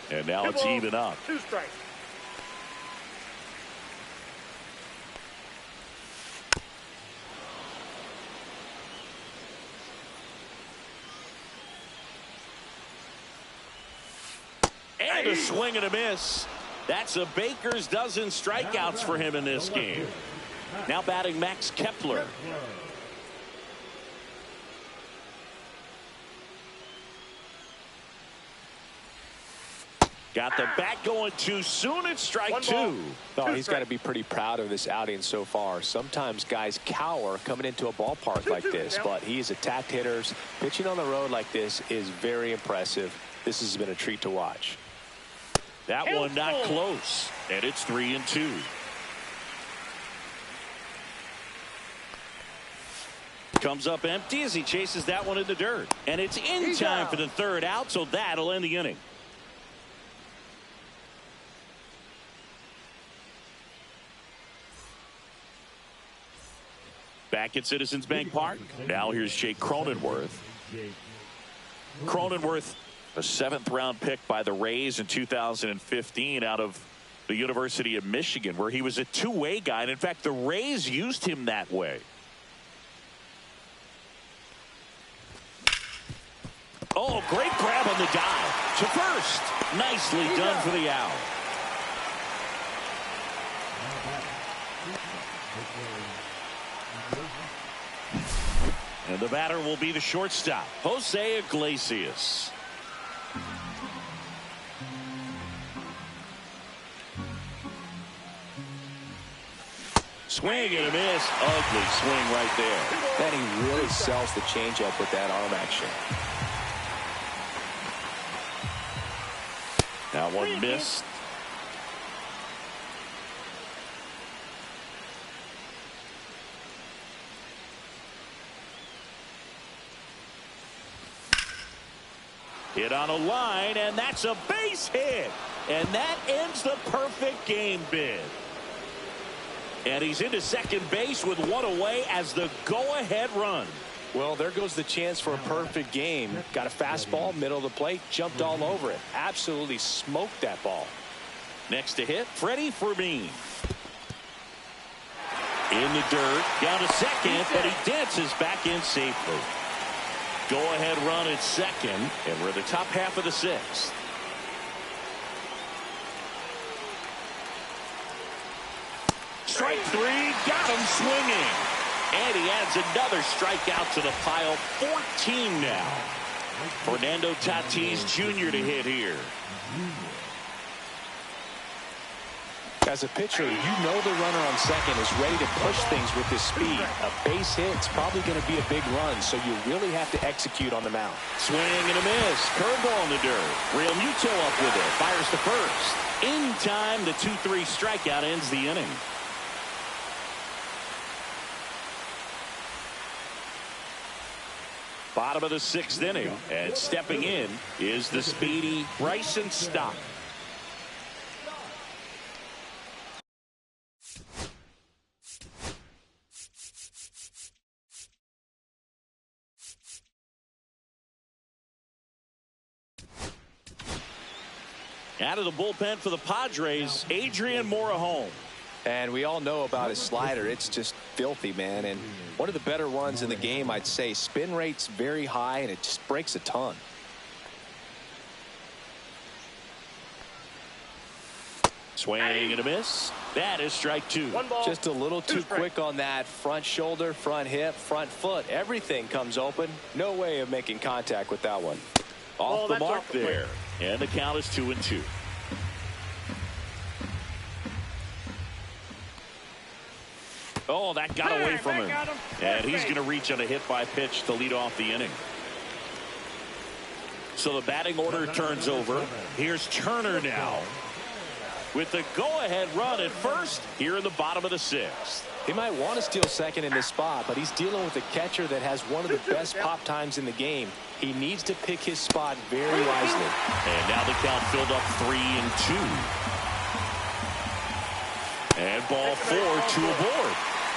And now it's even up. 2 strikes. And a swing and a miss. That's a Baker's dozen strikeouts for him in this game. Now batting Max Kepler. Got the bat going too soon. It's strike 2. Oh, he's got to be pretty proud of this outing so far. Sometimes guys cower coming into a ballpark like this, but he's attacked hitters. Pitching on the road like this is very impressive. This has been a treat to watch. That one not close, and it's 3-2. Comes up empty as he chases that one in the dirt. And it's in time for the 3rd out, so that'll end the inning. Back at Citizens Bank Park. Now here's Jake Cronenworth. Cronenworth, a 7th-round pick by the Rays in 2015 out of the University of Michigan, where he was a two-way guy. And in fact, the Rays used him that way. Oh, great grab on the dive to first. Nicely done for the out. And the batter will be the shortstop, Jose Iglesias. Swing and a miss. Ugly swing right there. Then he really sells the changeup with that arm action. Now one missed. Hit on a line, and that's a base hit. And that ends the perfect game bid. And he's into second base with one away as the go-ahead run. Well, there goes the chance for a perfect game. Got a fastball, middle of the plate, jumped all over it. Absolutely smoked that ball. Next to hit, Freddie Fermin. In the dirt, down to second, but he dances back in safely. Go-ahead run at second, and we're in the top half of the 6th. Strike 3, got him swinging. And he adds another strikeout to the pile. 14 now. Fernando Tatis Jr. to hit here. As a pitcher, you know the runner on second is ready to push things with his speed. A base hit's probably going to be a big run, so you really have to execute on the mound. Swing and a miss. Curveball in the dirt. Real Muto up with it. Fires to first. In time, the 2-3 strikeout ends the inning. Bottom of the 6th inning, and stepping in is the speedy Bryson Stott. Out of the bullpen for the Padres, Adrian Morejon. And we all know about his slider. It's just filthy, man. And one of the better ones in the game, I'd say. Spin rate's very high, and it just breaks a ton. Swing and a miss. That is strike 2. Just a little too quick on that front shoulder, front hip, front foot. Everything comes open. No way of making contact with that one. Off the mark there. And the count is 2-2. Oh, that got away from him. And he's going to reach on a hit by pitch to lead off the inning. So the batting order turns over. Here's Turner now with the go-ahead run at first here in the bottom of the 6th. He might want to steal second in this spot, but he's dealing with a catcher that has one of the best pop times in the game. He needs to pick his spot very wisely. And now the count filled up 3-2. And ball 4, 2 aboard.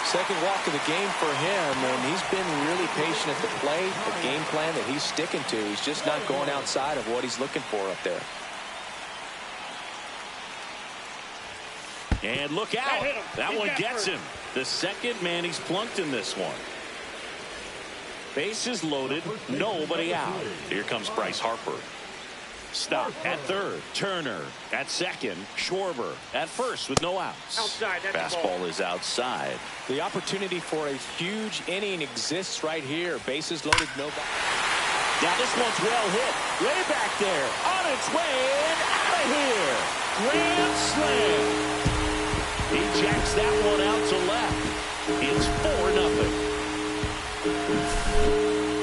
Second walk of the game for him, and he's been really patient at the plate. The game plan that he's sticking to. He's just not going outside of what he's looking for up there. And look out. That one gets him. The second man he's plunked in this one. Bases loaded, nobody out. Here comes Bryce Harper. Stop at third. Turner at second. Schwarber at first with no outs. Fastball is outside. The opportunity for a huge inning exists right here. Bases loaded, nobody. Now this one's well hit. Way back there. On its way and out of here. Grand slam. He jacks that one out to left. It's 4-0.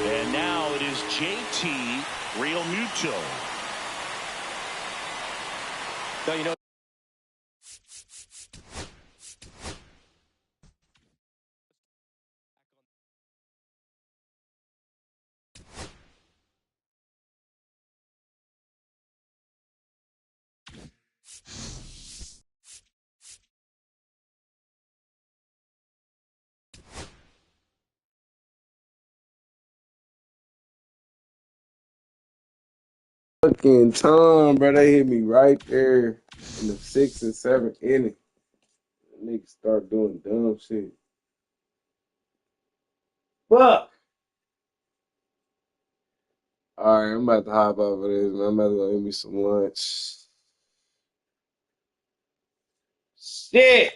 And now it is JT Realmuto. No, you know. Fucking Tom, bro, they hit me right there in the 6th and 7th inning. Niggas start doing dumb shit. Fuck. All right, I'm about to hop off of this, man. I'm about to go eat me some lunch. Shit.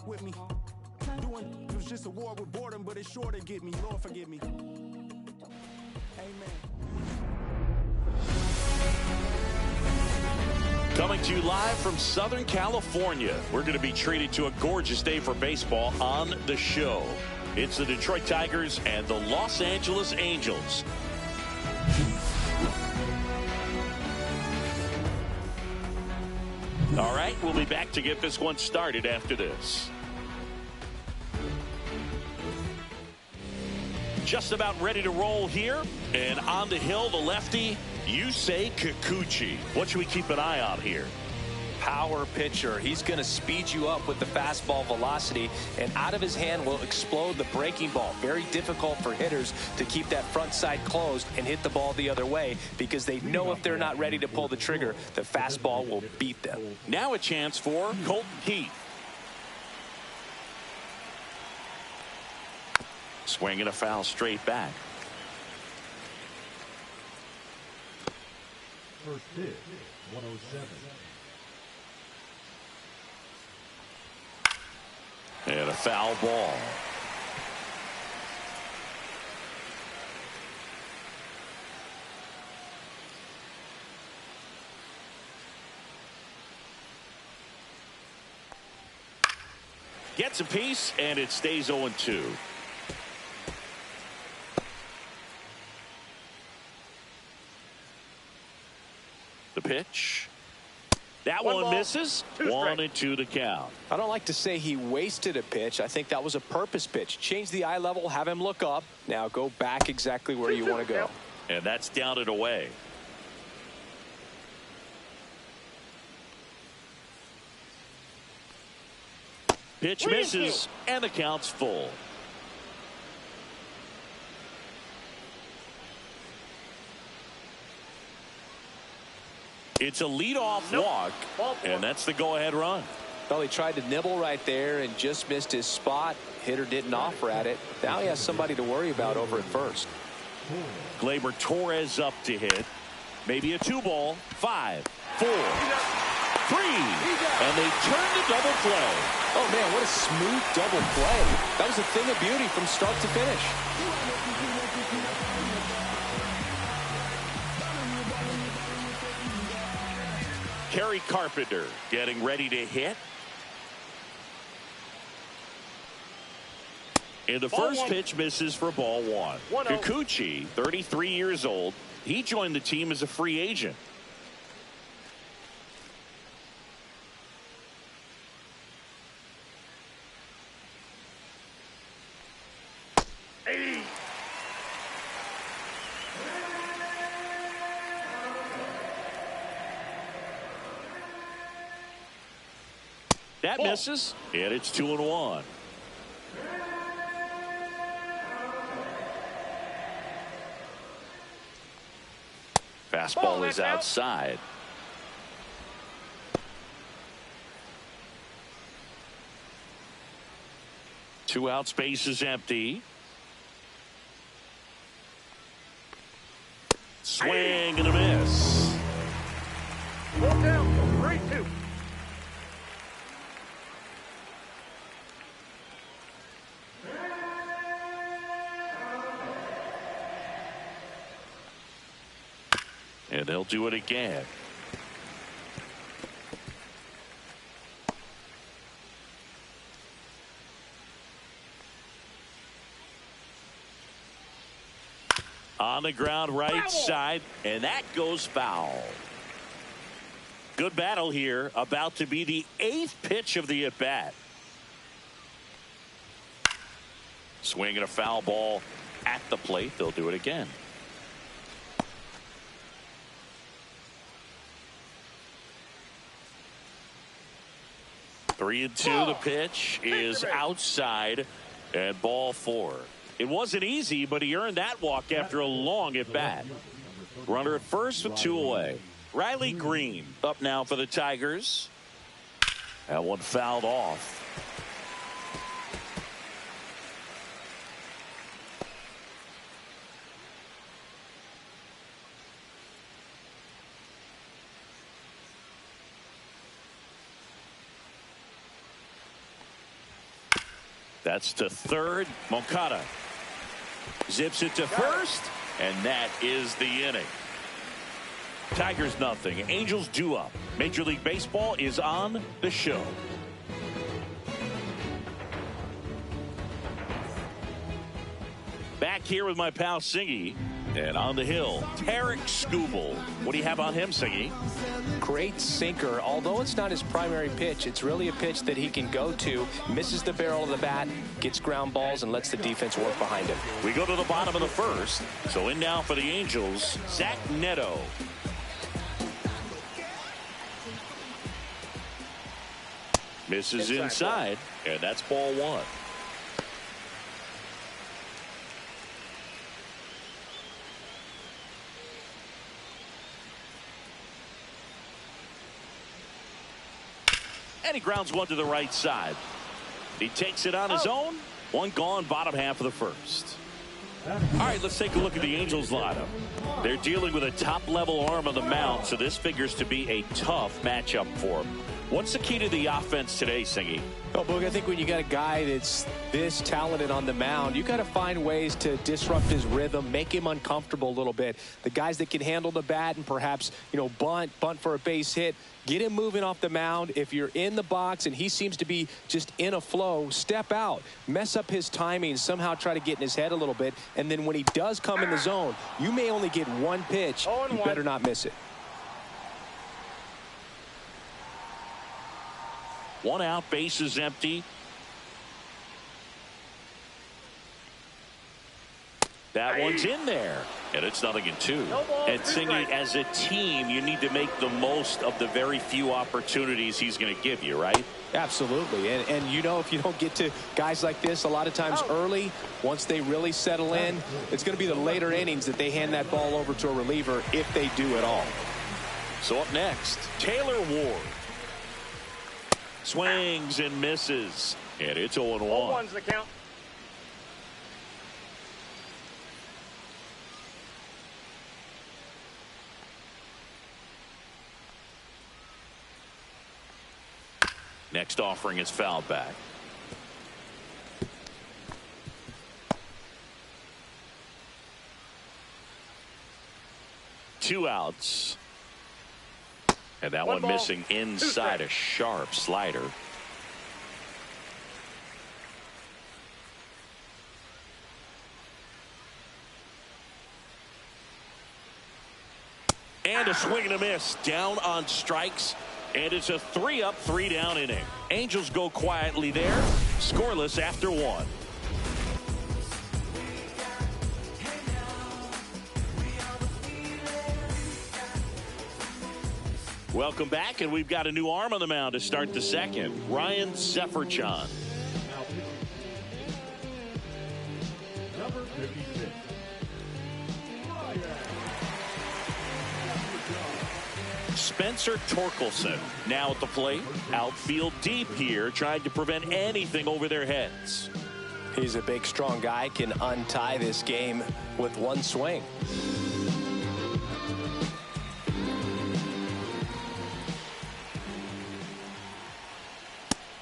With me doing it was just a war with boredom, but it's sure to get me. Lord forgive me. Amen. Coming to you live from Southern California. We're going to be treated to a gorgeous day for baseball on the show. It's the Detroit Tigers and the Los Angeles Angels. All right, we'll be back to get this one started after this. Just about ready to roll here. And on the hill, the lefty, Yusei Kikuchi. What should we keep an eye on here? Power pitcher. He's going to speed you up with the fastball velocity, and out of his hand will explode the breaking ball. Very difficult for hitters to keep that front side closed and hit the ball the other way, because they know if they're not ready to pull the trigger, the fastball will beat them. Now a chance for Colton Keith. Swinging a foul straight back. First pitch, 107. And a foul ball. Gets a piece, and it stays 0-2. The pitch. That one misses. 1-2 to count. I don't like to say he wasted a pitch. I think that was a purpose pitch. Change the eye level, have him look up. Now go back exactly where you want to go. And that's down and away. Pitch misses, and the count's full. It's a leadoff walk, and that's the go-ahead run. Well, he tried to nibble right there and just missed his spot. Hitter didn't offer at it. Now he has somebody to worry about over at first. Gleyber Torres up to hit. Maybe a 2-ball. 5, 4, 3. And they turn to double play. Oh, man, what a smooth double play. That was a thing of beauty from start to finish. Kerry Carpenter getting ready to hit. And the first pitch misses for ball one. Kikuchi, 33 years old. He joined the team as a free agent. That misses, and it's 2-1. Fastball is outside. Two out, space is empty. Swing and a miss. 1 down, 3-2. And they'll do it again. On the ground, right side, and that goes foul. Good battle here. About to be the 8th pitch of the at-bat. Swinging a foul ball at the plate. They'll do it again. 3-2. The pitch is outside, and ball 4. It wasn't easy, but he earned that walk after a long at bat. Runner at first with 2 away. Riley Green up now for the Tigers. That one fouled off. That's to third. Moncada zips it to first, and that is the inning. Tigers nothing. Angels due up. Major League Baseball is on the show. here with my pal Singy. And on the hill, Tarek Skubal. What do you have on him, Singy? Great sinker. Although it's not his primary pitch, it's really a pitch that he can go to, misses the barrel of the bat, gets ground balls, and lets the defense work behind him. We go to the bottom of the first. So in now for the Angels, Zach Neto. Misses inside, and that's ball one. And he grounds one to the right side. He takes it on his own. One gone, bottom half of the first. All right, let's take a look at the Angels lineup. They're dealing with a top-level arm on the mound, so this figures to be a tough matchup for them. What's the key to the offense today, Singy? Oh, Boog, I think when you got a guy that's this talented on the mound, you got to find ways to disrupt his rhythm, make him uncomfortable a little bit. The guys that can handle the bat and perhaps, bunt for a base hit, get him moving off the mound. If you're in the box and he seems to be just in a flow, step out, mess up his timing, somehow try to get in his head a little bit. And then when he does come in the zone, you may only get one pitch. You better not miss it. One out, base is empty. That one's in there. And it's 0-2. And Singy, as a team, you need to make the most of the very few opportunities he's going to give you, right? Absolutely. And if you don't get to guys like this a lot of times early, once they really settle in, it's going to be the later innings that they hand that ball over to a reliever if they do at all. So up next, Taylor Ward. Swings and misses. And it's 0-1. 0-1's the count. Next offering is fouled back. Two outs. And that one missing inside a sharp slider. And a swing and a miss. Down on strikes. And it's a 3-up, 3-down inning. Angels go quietly there. Scoreless after one. Welcome back, and we've got a new arm on the mound to start the second. Ryan Sefferchon. Number 56. Spencer Torkelson now at the plate. Outfield deep here, trying to prevent anything over their heads. He's a big, strong guy, can untie this game with one swing.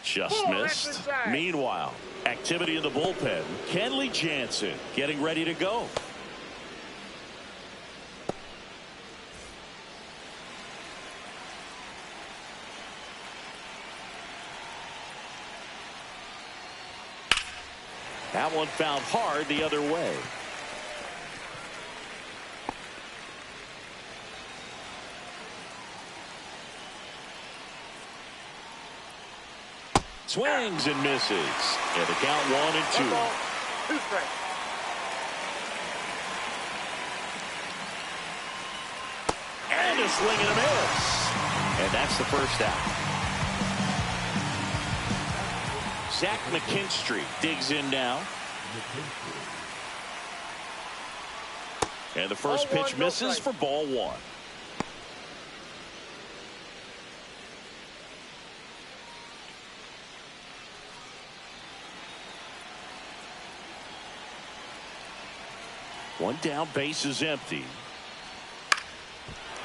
Just missed. Meanwhile, activity in the bullpen. Kenley Jansen getting ready to go. That one fouled hard the other way. Swings and misses. And the count 1-2. 2 strikes. And a swing and a miss. And that's the first out. Zach McKinstry digs in now. And the first pitch misses for ball one. One down, base is empty.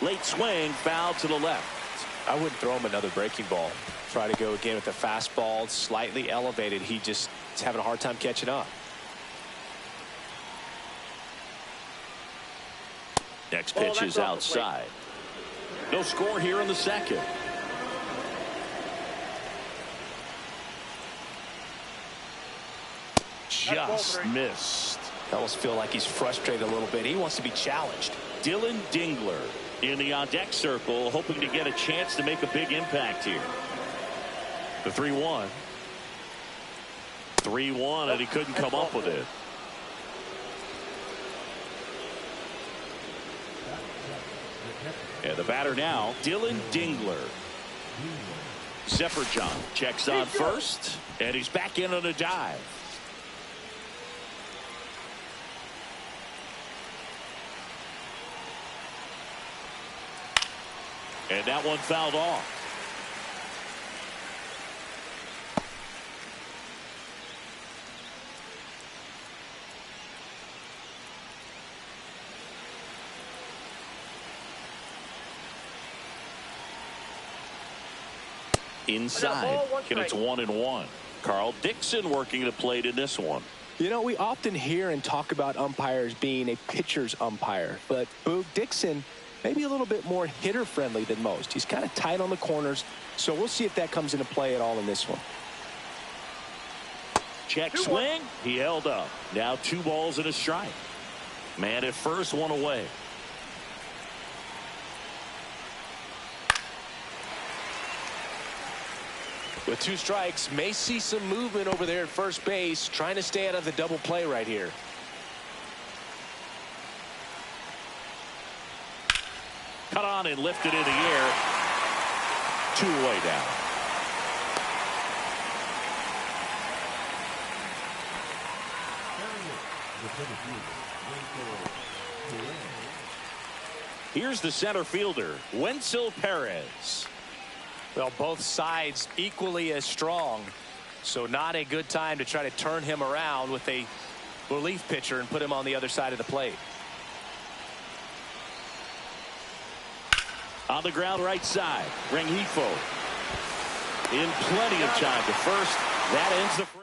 Late swing, foul to the left. I wouldn't throw him another breaking ball. Try to go again with the fastball, slightly elevated. He just is having a hard time catching up. Next pitch is outside. No score here in the second. Just missed. I almost feel like he's frustrated a little bit. He wants to be challenged. Dylan Dingler in the on-deck circle, hoping to get a chance to make a big impact here. The 3-1. 3-1, and he couldn't come up with it. And the batter now, Dylan Dingler. Zephyr-John checks on first, and he's back in on a dive. And that one fouled off. Inside, and it's 1-1. Carl Dixon working the plate in this one. You know, we often hear and talk about umpires being a pitcher's umpire, but Boog Dixon maybe a little bit more hitter friendly than most. He's kind of tight on the corners, so we'll see if that comes into play at all in this one. Check swing. He held up. Now 2 balls and a strike. Man at first, 1 away. With 2 strikes, may see some movement over there at first base, trying to stay out of the double play right here. Cut on and lifted in the air. 2 away down. Here's the center fielder, Wenzel Perez. Well, both sides equally as strong, so not a good time to try to turn him around with a relief pitcher and put him on the other side of the plate. On the ground right side, Rengifo in plenty of time to first. That ends the frame.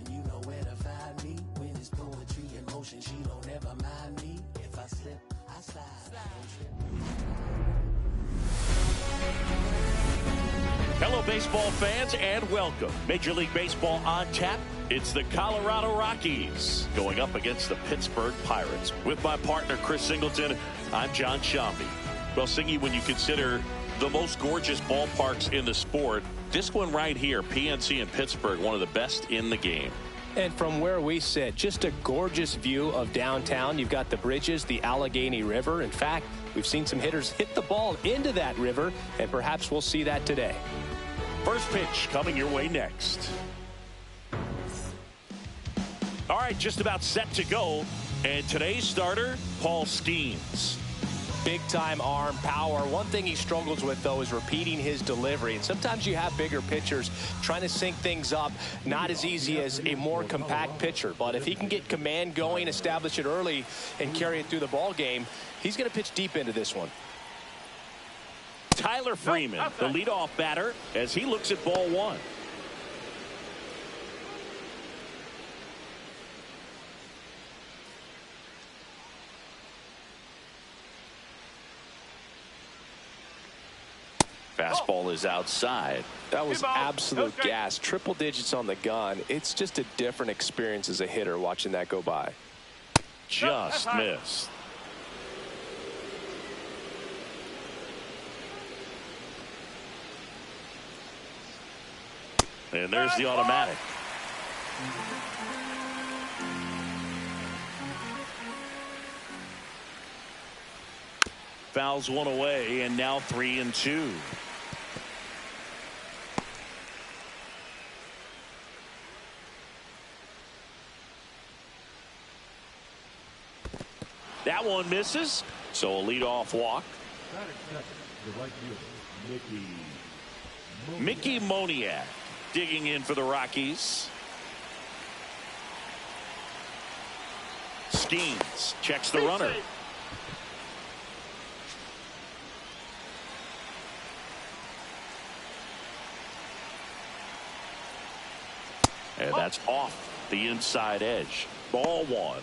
You know where to find me when it's poetry in motion. She don't ever mind me if I slip, I slide. Hello, baseball fans, and welcome. Major League Baseball on tap. It's the Colorado Rockies going up against the Pittsburgh Pirates. With my partner, Chris Singleton, I'm John Shambi. Well, Singy, when you consider the most gorgeous ballparks in the sport, this one right here, PNC in Pittsburgh, one of the best in the game. And from where we sit, just a gorgeous view of downtown. You've got the bridges, the Allegheny River. In fact, we've seen some hitters hit the ball into that river, and perhaps we'll see that today. First pitch coming your way next. All right, just about set to go. And today's starter, Paul Skeens. Big-time arm power. One thing he struggles with, though, is repeating his delivery. And sometimes you have bigger pitchers trying to sync things up. Not as easy as a more compact pitcher. But if he can get command going, establish it early, and carry it through the ball game, he's going to pitch deep into this one. Tyler Freeman, the leadoff batter, as he looks at ball 1. Fastball is outside. That was absolute gas. Triple digits on the gun. It's just a different experience as a hitter watching that go by. Just missed. And there's the automatic. Fouls one away, and now 3-2. That one misses, so a leadoff walk. The right fielder, Mickey Moniak digging in for the Rockies. Skeens checks the runner. And that's off the inside edge. Ball one.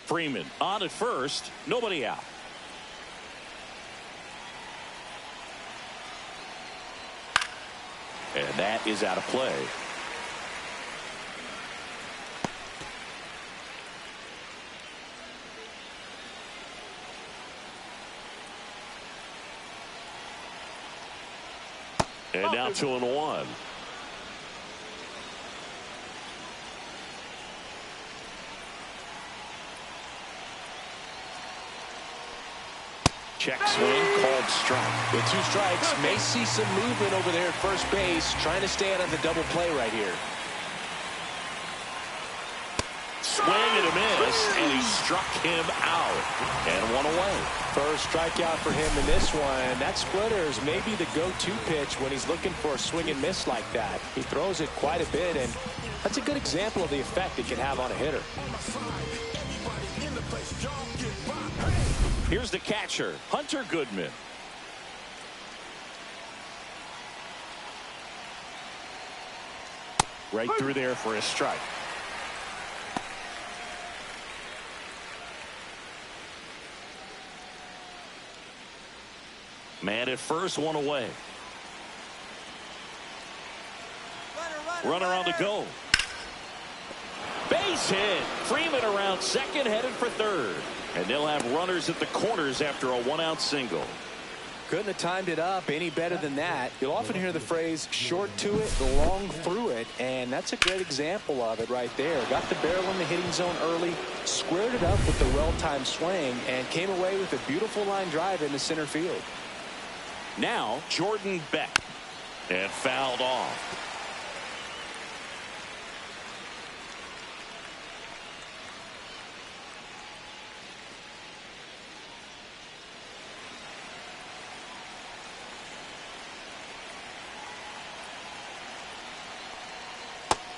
Freeman on at first, nobody out. And that is out of play. And now 2-1. Check swing called strike. With 2 strikes, may see some movement over there at first base, trying to stay out of the double play right here. Swing and a miss, and he struck him out. And 1 away. First strikeout for him in this one. That splitter is maybe the go-to pitch when he's looking for a swing and miss like that. He throws it quite a bit, and that's a good example of the effect it can have on a hitter. Here's the catcher, Hunter Goodman. Right through there for a strike. Man at first, 1 away. Runner on the go. Base hit. Freeman around second, headed for third. And they'll have runners at the corners after a 1-out single. Couldn't have timed it up any better than that. You'll often hear the phrase short to it, long through it, and that's a great example of it right there. Got the barrel in the hitting zone early, squared it up with the well-timed swing, and came away with a beautiful line drive into center field. Now Jordan Beck, and fouled off.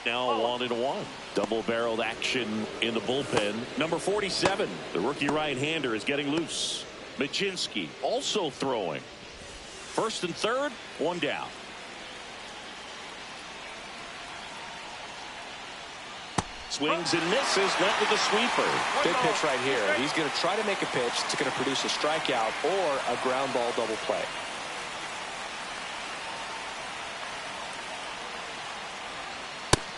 Now 1-1. Double-barreled action in the bullpen. Number 47, the rookie right-hander, is getting loose. Majinski also throwing. First and third, 1 down. Swings and misses, went with the sweeper. Big pitch right here. He's going to try to make a pitch that's going to produce a strikeout or a ground ball double play.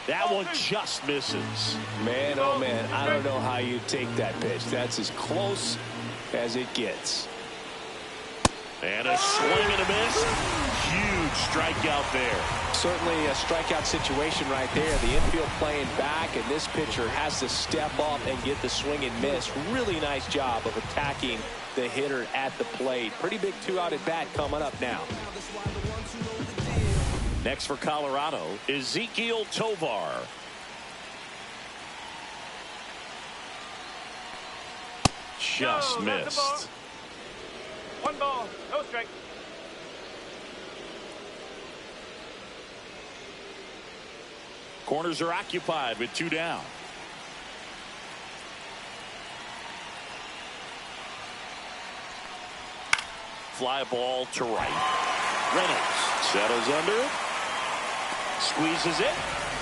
That one just misses. Man, oh man, I don't know how you take that pitch. That's as close as it gets. And a swing and a miss. Huge strikeout there. Certainly a strikeout situation right there. The infield playing back, and this pitcher has to step up and get the swing and miss. Really nice job of attacking the hitter at the plate. Pretty big 2-out at bat coming up now. Next for Colorado, Ezekiel Tovar. Just missed. 1 ball, no strike. Corners are occupied with 2 down. Fly ball to right. Reynolds settles under it. Squeezes it,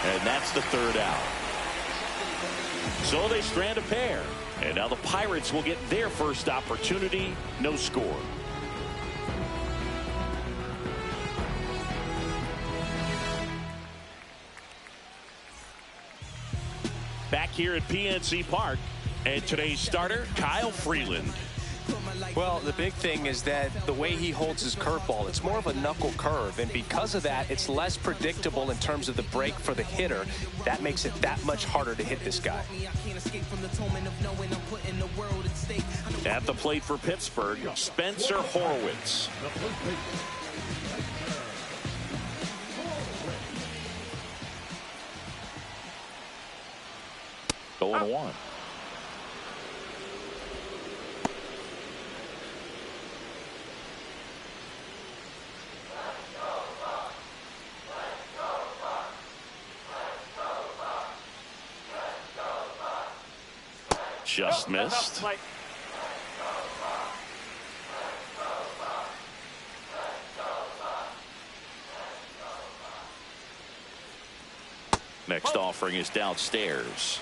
and that's the 3rd out. So they strand a pair. And now the Pirates will get their first opportunity. No score. Back here at PNC Park, and today's starter, Kyle Freeland. Well, the big thing is that the way he holds his curveball, it's more of a knuckle curve, and because of that, it's less predictable in terms of the break for the hitter. That makes it that much harder to hit this guy. At the plate for Pittsburgh, Spencer Horwitz. Going 1. Just missed. Next offering is downstairs.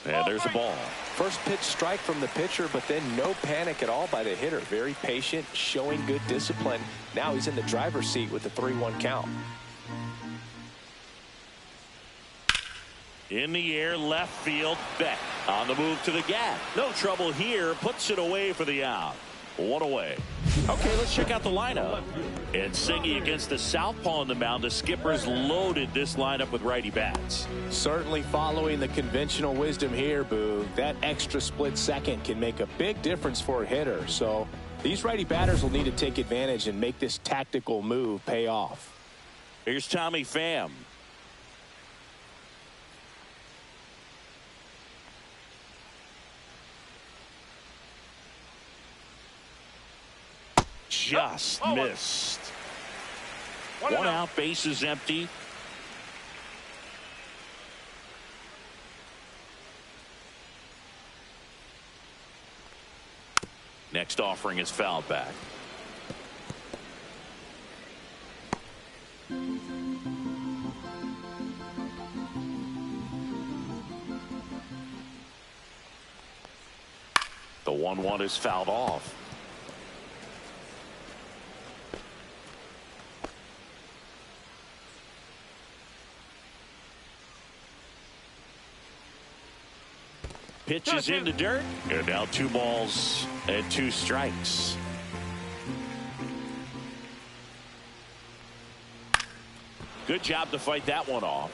And there's a ball. First pitch strike from the pitcher, but then no panic at all by the hitter. Very patient, showing good discipline. Now he's in the driver's seat with the 3-1 count. In the air, left field, Beck on the move to the gap. No trouble here, puts it away for the out. 1 away. Okay, let's check out the lineup. And singing against the southpaw on the mound, the Skippers loaded this lineup with righty bats. Certainly following the conventional wisdom here, Boog. That extra split second can make a big difference for a hitter. So these righty batters will need to take advantage and make this tactical move pay off. Here's Tommy Pham. Just missed. 1 out, base is empty. Next offering is fouled back. The 1-1 is fouled off. Pitch is in the dirt. And now 2 balls and 2 strikes. Good job to fight that one off.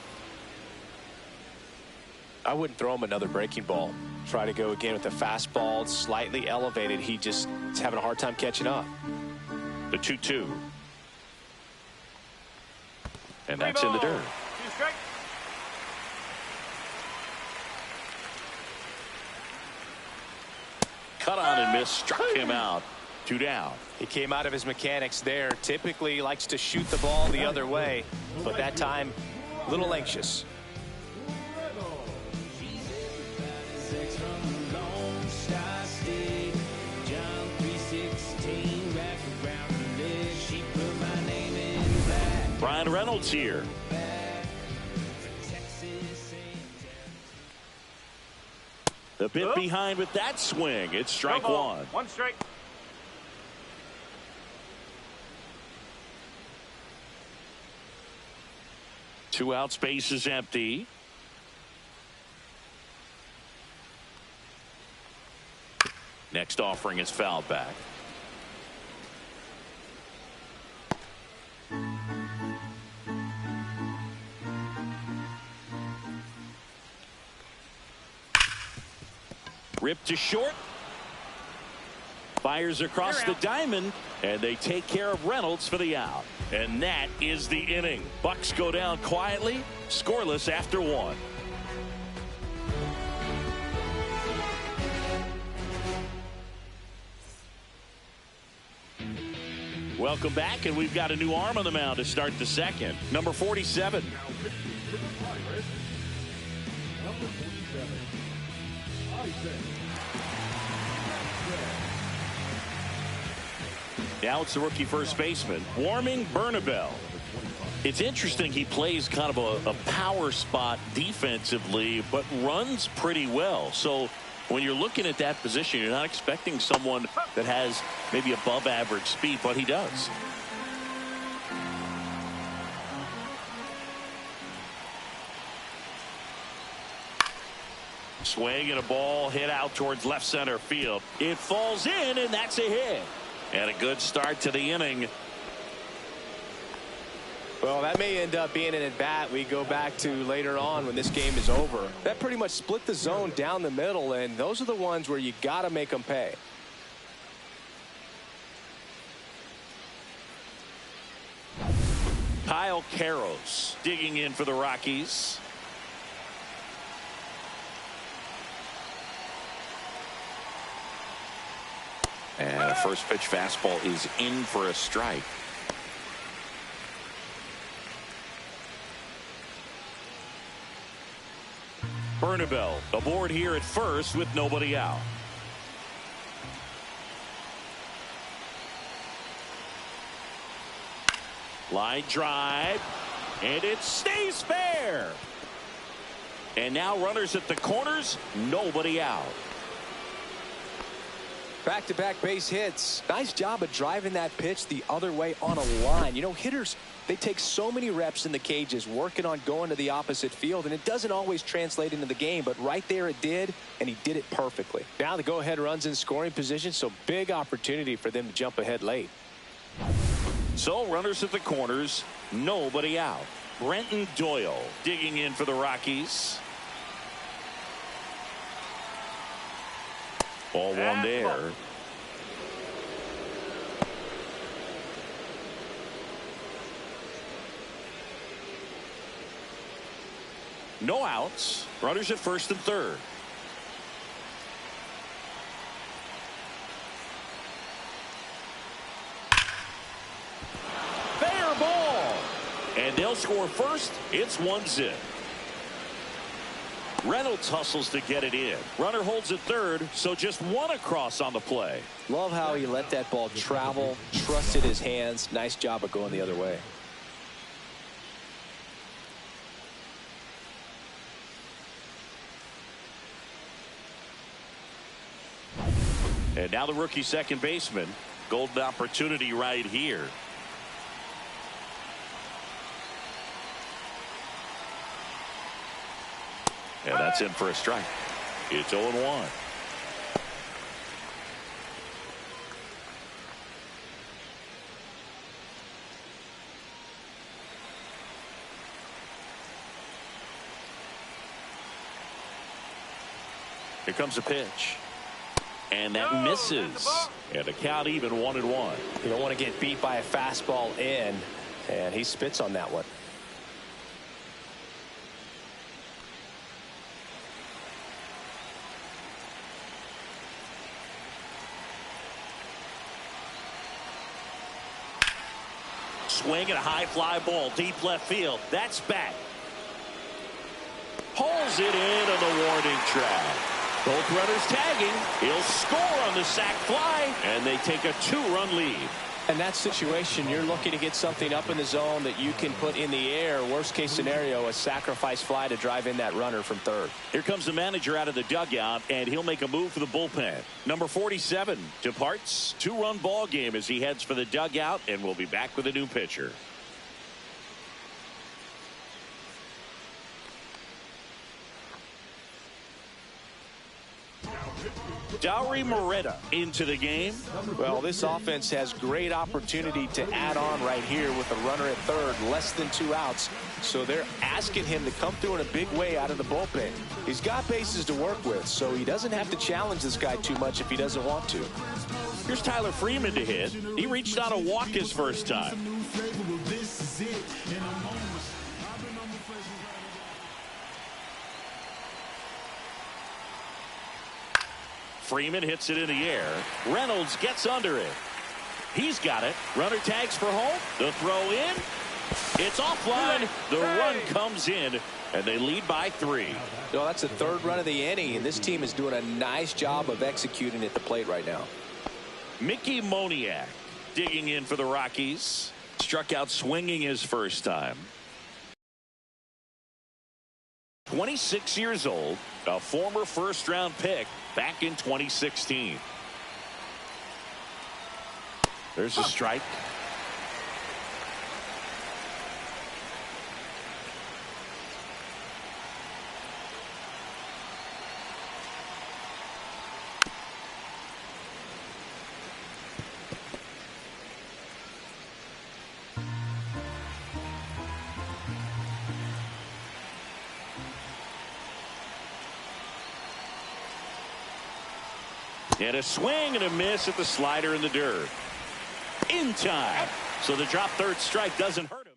I wouldn't throw him another breaking ball. Try to go again with the fastball, slightly elevated. He just is having a hard time catching up. The 2-2. And that's in the dirt. 2 strikes. Cut on and miss, struck him out. 2 down. He came out of his mechanics there. Typically likes to shoot the ball the other way, but that time a little anxious. Brian Reynolds here. A bit behind with that swing. It's strike 1. 1 strike. Two out, space is empty. Next offering is fouled back. Ripped to short. Fires across the diamond, and they take care of Reynolds for the out. And that is the inning. Bucks go down quietly, scoreless after 1. Welcome back, and we've got a new arm on the mound to start the second. Number 47. Now it's the rookie first baseman, Warming Bernabel. It's interesting, he plays kind of a power spot defensively, but runs pretty well. So when you're looking at that position, you're not expecting someone that has maybe above average speed, but he does. Swing and a ball hit out towards left center field. It falls in, and that's a hit. And a good start to the inning. Well, that may end up being an at-bat we go back to later on when this game is over. That pretty much split the zone down the middle, and those are the ones where you got to make them pay. Kyle Karros digging in for the Rockies. And a first pitch fastball is in for a strike. Bernabel aboard here at first with nobody out. Line drive, and it stays fair. And now runners at the corners, nobody out. Back-to-back base hits. Nice job of driving that pitch the other way on a line. You know, hitters, they take so many reps in the cages working on going to the opposite field, and it doesn't always translate into the game, but right there it did, and he did it perfectly. Now the go-ahead runs in scoring position, so big opportunity for them to jump ahead late. So runners at the corners, nobody out. Brenton Doyle digging in for the Rockies. Ball one there. No outs. Runners at first and third. Fair ball. And they'll score first. It's 1-0. Reynolds hustles to get it in. Runner holds at third, so just one across on the play. Love how he let that ball travel, trusted his hands. Nice job of going the other way. And now the rookie second baseman. Golden opportunity right here. And that's in for a strike. It's 0-1. Here comes a pitch. And that misses. And the count even 1-1. You don't want to get beat by a fastball in, and he spits on that one. Swing and a high fly ball deep left field. That's back. Pulls it in on the warning track. Both runners tagging. He'll score on the sac fly, and they take a 2-run lead. In that situation, you're looking to get something up in the zone that you can put in the air. Worst case scenario, a sacrifice fly to drive in that runner from third. Here comes the manager out of the dugout, and he'll make a move for the bullpen. Number 47 departs. 2-run ball game as he heads for the dugout, and we'll be back with a new pitcher. Dowry Moretta into the game. Well, this offense has great opportunity to add on right here with a runner at third, less than 2 outs. So they're asking him to come through in a big way out of the bullpen. He's got bases to work with, so he doesn't have to challenge this guy too much if he doesn't want to. Here's Tyler Freeman to hit. He reached out a walk his first time. Freeman hits it in the air. Reynolds gets under it. He's got it. Runner tags for home. The throw in. It's offline. The run comes in, and they lead by 3. No, that's the 3rd run of the inning, and this team is doing a nice job of executing at the plate right now. Mickey Moniak digging in for the Rockies. Struck out swinging his first time. 26 years old, a former first-round pick back in 2016. There's a strike. And a swing and a miss at the slider in the dirt. In time. So the drop third strike doesn't hurt him.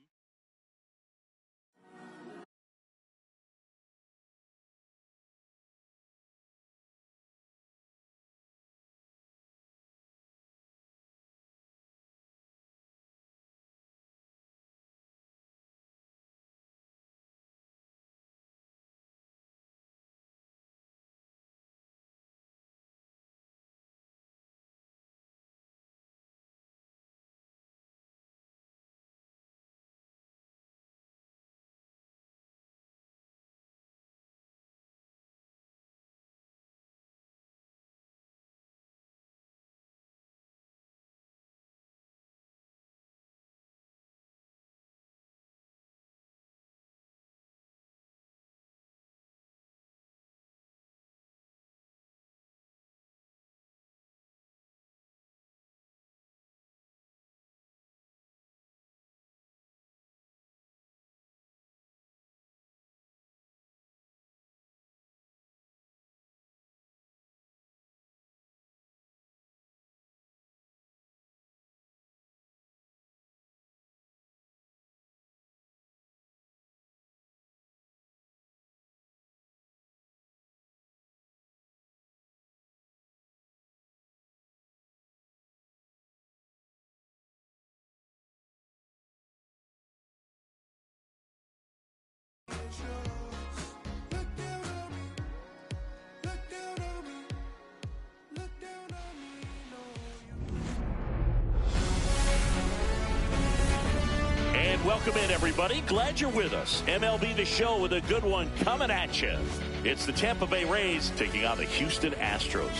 And welcome in, everybody. Glad you're with us. MLB The Show with a good one coming at you. It's the Tampa Bay Rays taking on the Houston Astros.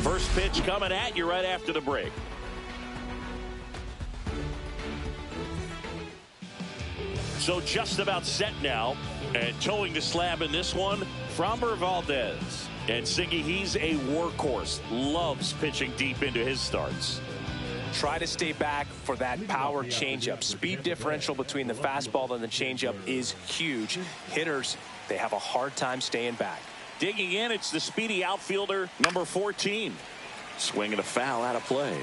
First pitch coming at you right after the break. So just about set now, and towing the slab in this one, Framber Valdez. And Siggy, he's a workhorse, loves pitching deep into his starts. Try to stay back for that power changeup. Speed differential between the fastball and the changeup is huge. Hitters, they have a hard time staying back. Digging in, it's the speedy outfielder, number 14. Swinging a foul out of play.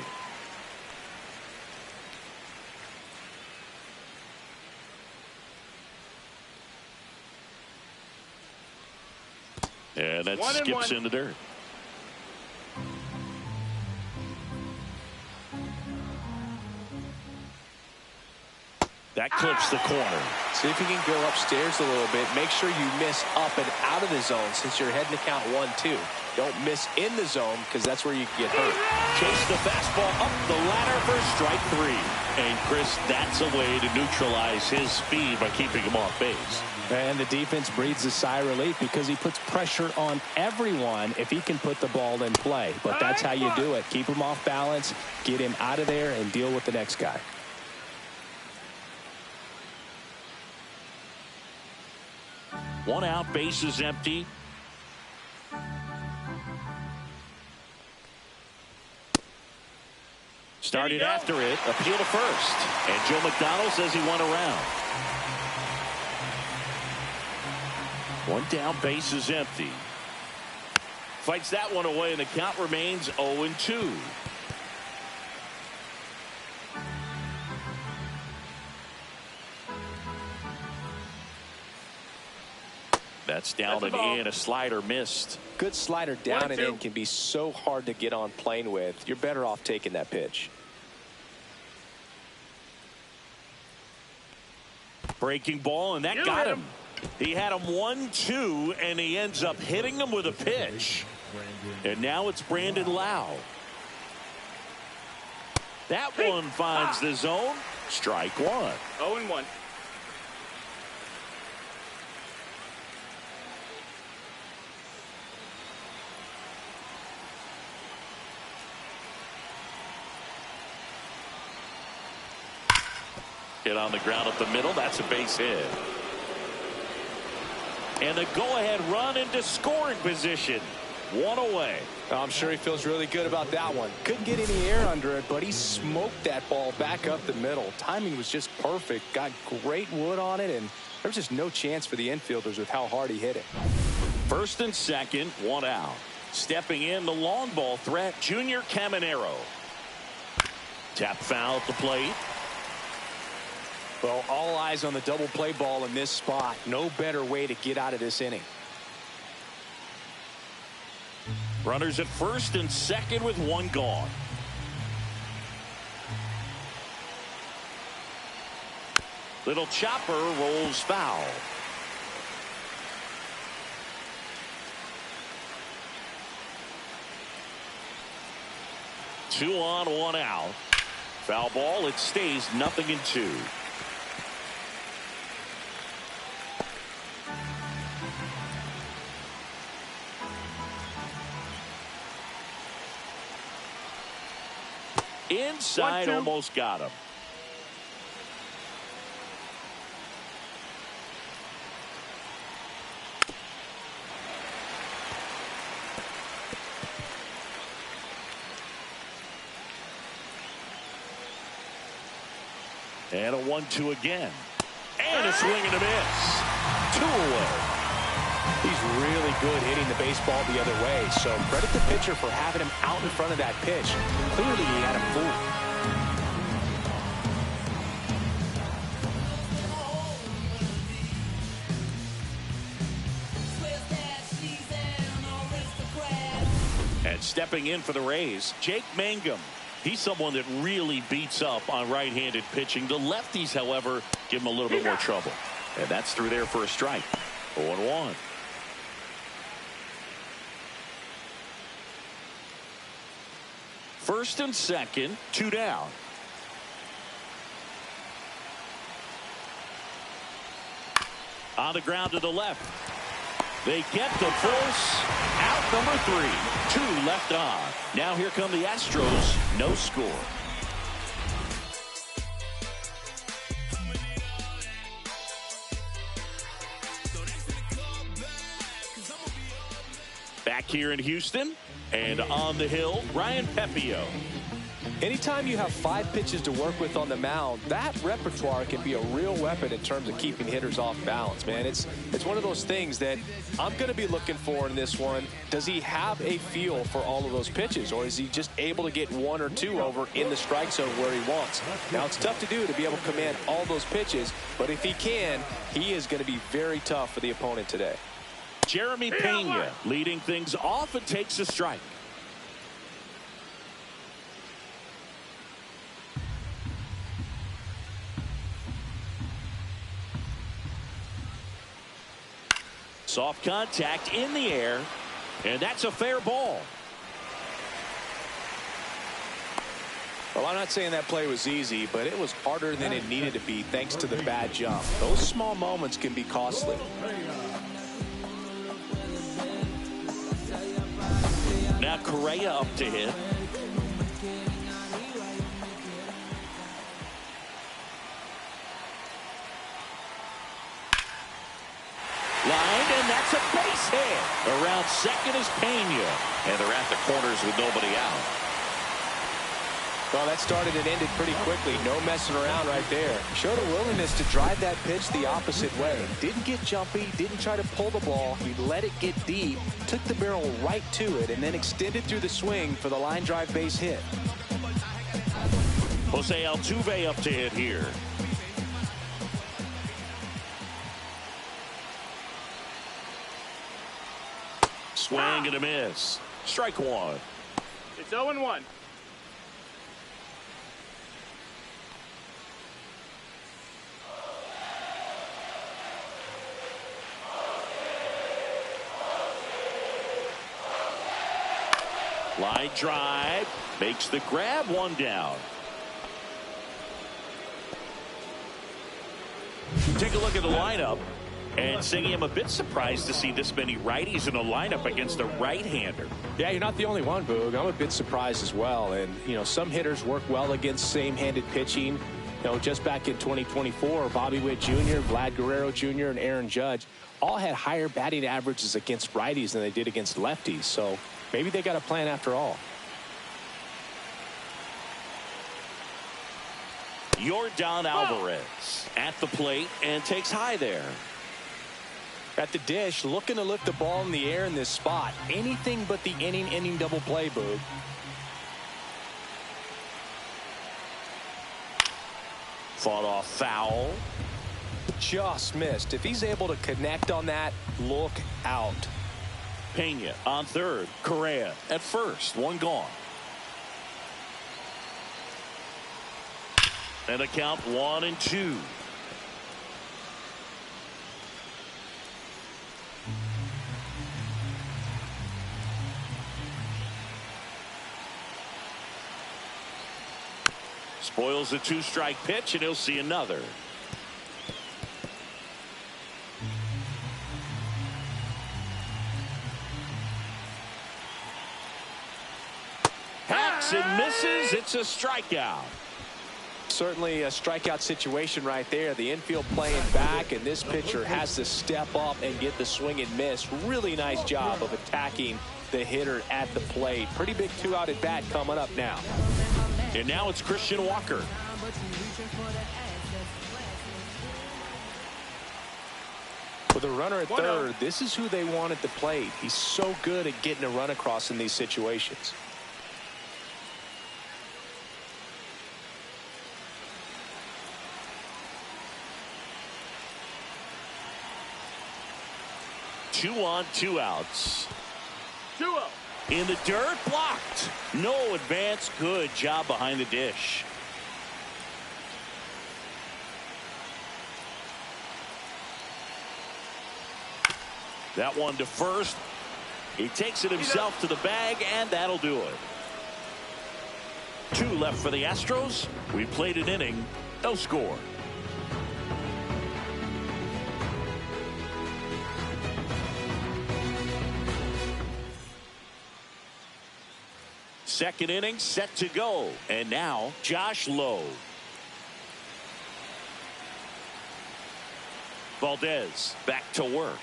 And that skips in the dirt. That clips the corner. See if you can go upstairs a little bit. Make sure you miss up and out of the zone since you're heading to count 1-2. Don't miss in the zone because that's where you get hurt. Chase the fastball up the ladder for strike 3. And Chris, that's a way to neutralize his speed by keeping him off base. And the defense breathes a sigh of relief because he puts pressure on everyone if he can put the ball in play. But that's how you do it. Keep him off balance, get him out of there, and deal with the next guy. One out, base is empty. Started after it, appeal to first. And Joe McDonald says he went around. One down, base is empty. Fights that one away, and the count remains 0-2. That's down and in. A slider missed. Good slider down and in can be so hard to get on plane with. You're better off taking that pitch. Breaking ball, and that got him. He had him 1-2, and he ends up hitting him with a pitch. And now it's Brandon Lau. That one finds the zone. Strike one. 0-1. Hit on the ground up the middle. That's a base hit. And the go-ahead run into scoring position. One away. I'm sure he feels really good about that one. Couldn't get any air under it, but he smoked that ball back up the middle. Timing was just perfect. Got great wood on it, and there was just no chance for the infielders with how hard he hit it. First and second, one out. Stepping in, the long ball threat, Junior Caminero. Tap foul at the plate. Well, all eyes on the double play ball in this spot. No better way to get out of this inning. Runners at first and second with one gone. Little chopper rolls foul. Two on, one out. Foul ball. It stays 0-2. Inside, 1-2. almost got him. And a 1-2 again. And a swing and a miss. 2 away. He's really good hitting the baseball the other way, so credit the pitcher for having him out in front of that pitch. Clearly he had him fooled. And stepping in for the Rays, Jake Mangum. He's someone that really beats up on right-handed pitching. The lefties, however, give him a little bit more trouble. And that's through there for a strike. 0-1. First and second, 2 down. On the ground to the left. They get the force. Out number 3. 2 left on. Now here come the Astros. No score. Back here in Houston. And on the hill, Ryan Pepio. Anytime you have 5 pitches to work with on the mound, that repertoire can be a real weapon in terms of keeping hitters off balance, man. It's one of those things that I'm going to be looking for in this one. Does he have a feel for all of those pitches, or is he just able to get 1 or 2 over in the strike zone where he wants? Now, it's tough to do to be able to command all those pitches, but if he can, he is going to be very tough for the opponent today. Jeremy Pena leading things off and takes a strike. Soft contact in the air, and that's a fair ball. Well, I'm not saying that play was easy, but it was harder than it needed to be thanks to the bad jump. Those small moments can be costly. Now Correa up to hit. Lined, and that's a base hit. Around second is Pena. And they're at the corners with nobody out. Well, that started and ended pretty quickly. No messing around right there. Showed a willingness to drive that pitch the opposite way. Didn't get jumpy, didn't try to pull the ball. He let it get deep, took the barrel right to it, and then extended through the swing for the line drive base hit. Jose Altuve up to hit here. Swing and a miss. Strike one. It's 0-1. Line drive. Makes the grab, one down. Take a look at the lineup. And Singy, I'm a bit surprised to see this many righties in a lineup against a right-hander. Yeah, you're not the only one, Boog. I'm a bit surprised as well. And, you know, some hitters work well against same-handed pitching. You know, just back in 2024, Bobby Witt Jr., Vlad Guerrero Jr., and Aaron Judge all had higher batting averages against righties than they did against lefties. So maybe they got a plan after all. Yordan Alvarez at the plate and takes high there. At the dish, looking to lift the ball in the air in this spot. Anything but the inning double play, Boog. Fought off foul. Just missed. If he's able to connect on that, look out. Pena on third. Correa at first. One gone. And a count 1-2. Spoils a two-strike pitch, and he'll see another. Hacks and misses. It's a strikeout. Certainly a strikeout situation right there. The infield playing back, and this pitcher has to step up and get the swing and miss. Really nice job of attacking the hitter at the plate. Pretty big two-out at bat coming up now. And now it's Christian Walker. With a runner at third, this is who they want at the plate. He's so good at getting a run across in these situations. Two on, two outs. 2-0. In the dirt, blocked. No advance. Good job behind the dish. That one to first. He takes it himself to the bag, and that'll do it. 2 left for the Astros. We played an inning. No score. Second inning set to go. And now Josh Lowe. Valdez back to work.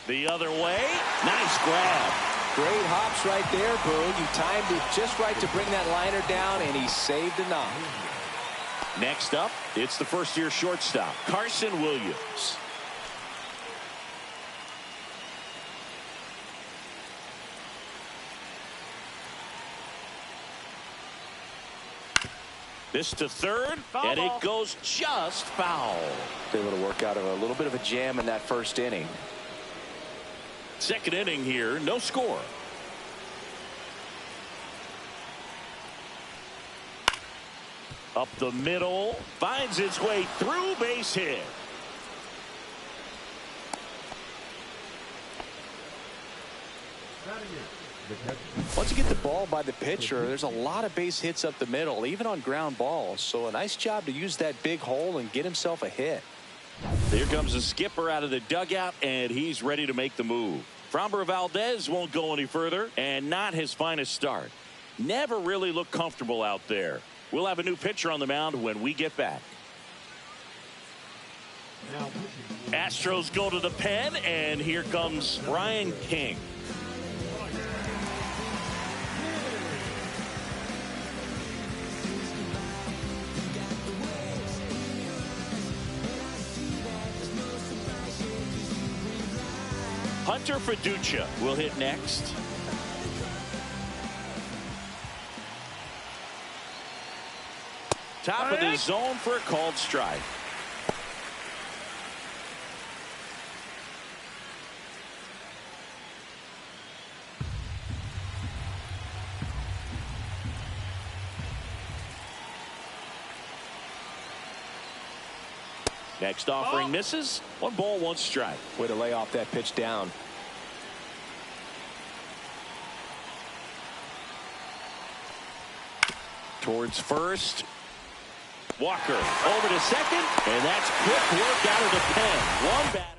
The other way. Nice grab. Great hops right there, Boog. He timed it just right to bring that liner down, and he saved enough. Next up, it's the first-year shortstop, Carson Williams. This to third, and it goes just foul. Able to work out of a little bit of a jam in that first inning. Second inning here, no score. Up the middle, finds its way through, base hit. Once you get the ball by the pitcher, there's a lot of base hits up the middle, even on ground balls. So a nice job to use that big hole and get himself a hit. Here comes the skipper out of the dugout, and he's ready to make the move. Framber Valdez won't go any further, and not his finest start. Never really looked comfortable out there. We'll have a new pitcher on the mound when we get back. Astros go to the pen, and here comes Brian King. Hunter Fiducia will hit next. Top of the zone for a called strike. Next offering misses. 1 ball, 1 strike. Way to lay off that pitch down. towards first. Walker over to second, and that's quick work out of the pen. One batter.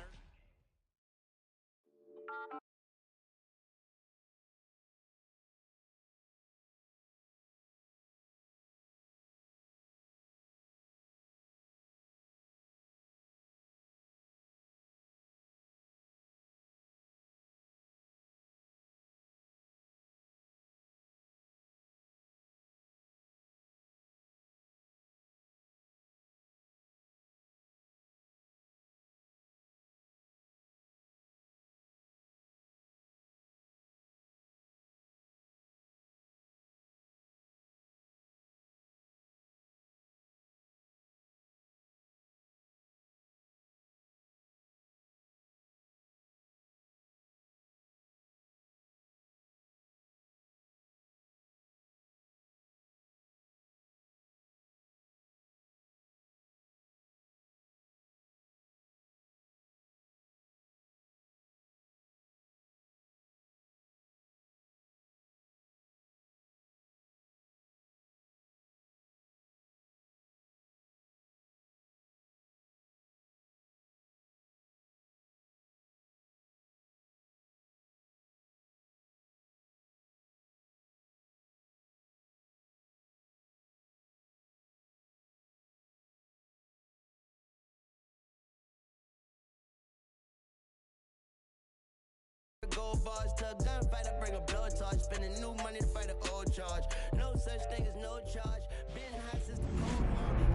Gold bars to a gunfight, I bring a blowtorch. Spending new money to fight an old charge. No such thing as no charge. Been high since the cold war.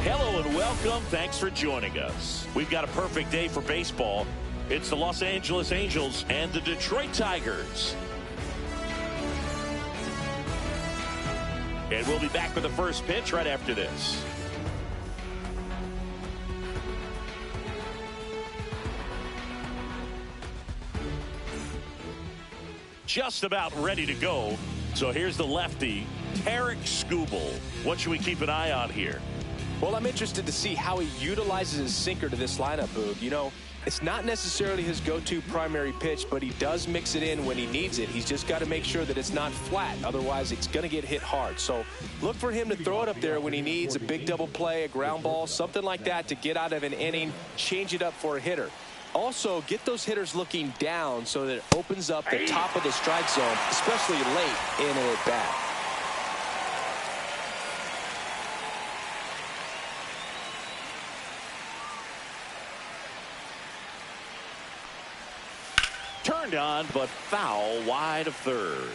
Hello and welcome. Thanks for joining us. We've got a perfect day for baseball. It's the Los Angeles Angels and the Detroit Tigers. And we'll be back with the first pitch right after this. Just about ready to go. So here's the lefty, Tarek Skubal. What should we keep an eye on here? Well, I'm interested to see how he utilizes his sinker to this lineup, Boog. You know, it's not necessarily his go-to primary pitch, but he does mix it in when he needs it. He's just got to make sure that it's not flat. Otherwise, it's going to get hit hard. So look for him to throw it up there when he needs a big double play, a ground ball, something like that to get out of an inning, change it up for a hitter. Also, get those hitters looking down so that it opens up the top of the strike zone, especially late in an at-bat. Turned on, but foul wide of third.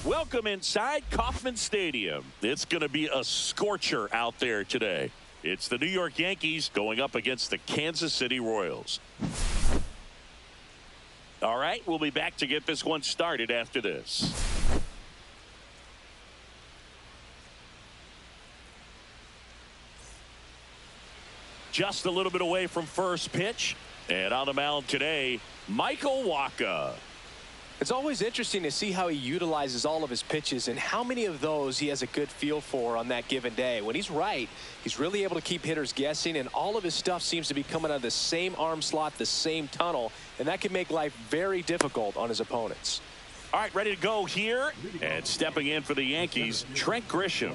Welcome inside Kauffman Stadium. It's going to be a scorcher out there today. It's the New York Yankees going up against the Kansas City Royals. All right, we'll be back to get this one started after this. just a little bit away from first pitch. And on the mound today, Michael Wacha. It's always interesting to see how he utilizes all of his pitches and how many of those he has a good feel for on that given day. When he's right, he's really able to keep hitters guessing, and all of his stuff seems to be coming out of the same arm slot, the same tunnel, and that can make life very difficult on his opponents. All right, ready to go here. And stepping in for the Yankees, Trent Grisham.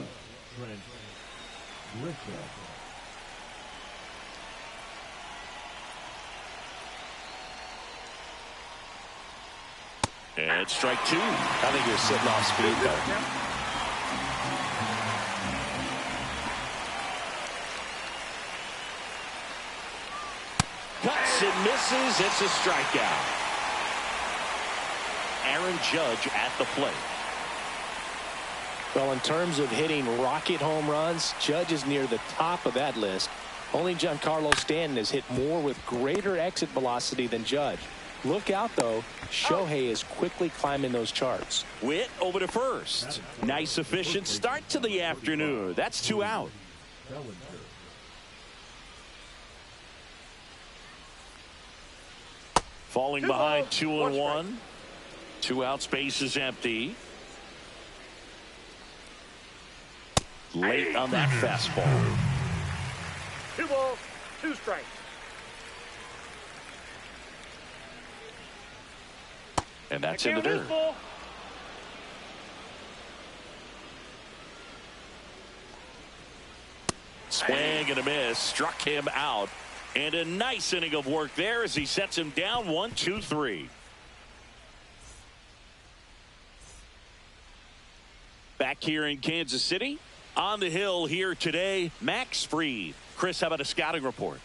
And strike two. I think he was sitting off speed, though. Cuts and misses. It's a strikeout. Aaron Judge at the plate. Well, in terms of hitting rocket home runs, Judge is near the top of that list. Only Giancarlo Stanton has hit more with greater exit velocity than Judge. Look out, though. Shohei is quickly climbing those charts. Witt over to first. Nice, efficient start to the afternoon. That's 2 out. Falling behind 2-1. 2 outs, base is empty. Late on that fastball. 2 balls, 2 strikes. And that's in the dirt. Swing and a miss. Struck him out. And a nice inning of work there as he sets him down 1-2-3. Back here in Kansas City. On the hill here today, Max Fried. Chris, how about a scouting report?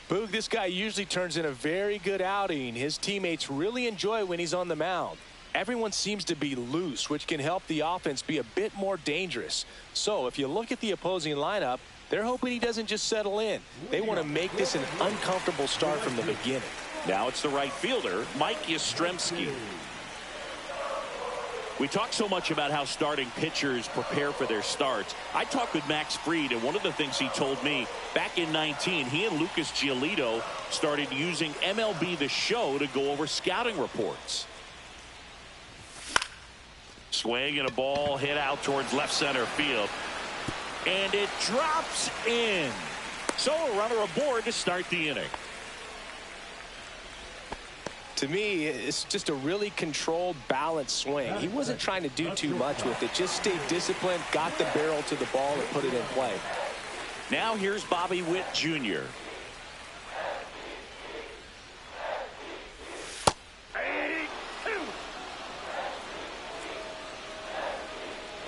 Boog, this guy usually turns in a very good outing. His teammates really enjoy when he's on the mound. Everyone seems to be loose, which can help the offense be a bit more dangerous. So if you look at the opposing lineup, they're hoping he doesn't just settle in. They want to make this an uncomfortable start from the beginning. Now it's the right fielder, Mike Yastrzemski. We talk so much about how starting pitchers prepare for their starts. I talked with Max Fried, and one of the things he told me back in 19, he and Lucas Giolito started using MLB the Show to go over scouting reports. Swing and a ball hit out towards left center field. And it drops in. So a runner aboard to start the inning. To me, it's just a really controlled, balanced swing. He wasn't trying to do too much with it. Just stayed disciplined, got the barrel to the ball, and put it in play. Now here's Bobby Witt Jr.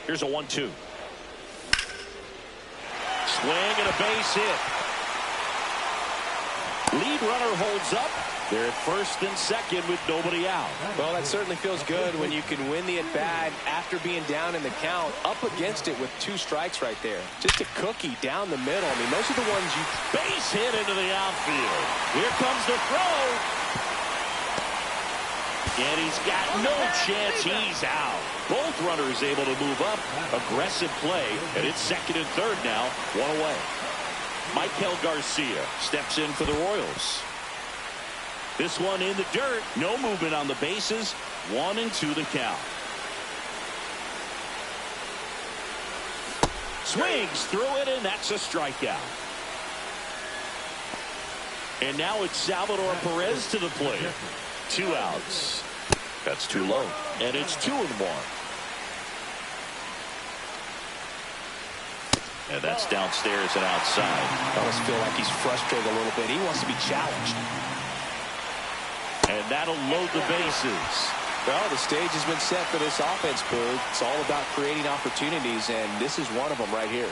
Here's a 1-2. Swing and a base hit. Lead runner holds up. They're at first and second with nobody out. Well, that certainly feels good when you can win the at-bat after being down in the count, up against it with 2 strikes right there. Just a cookie down the middle. I mean, those are the ones you... Base hit into the outfield. Here comes the throw. And he's got no chance. He's out. Both runners able to move up. Aggressive play. And it's second and third now. 1 away. Michael Garcia steps in for the Royals. This one in the dirt. No movement on the bases. 1-2 the count. Swings through it, and that's a strikeout. And now it's Salvador Perez to the plate. 2 outs. That's too low. And it's 2-1. And that's downstairs and outside. I almost feel like he's frustrated a little bit. He wants to be challenged. And that'll load the bases. Well, the stage has been set for this offense, Boog. It's all about creating opportunities, and this is one of them right here.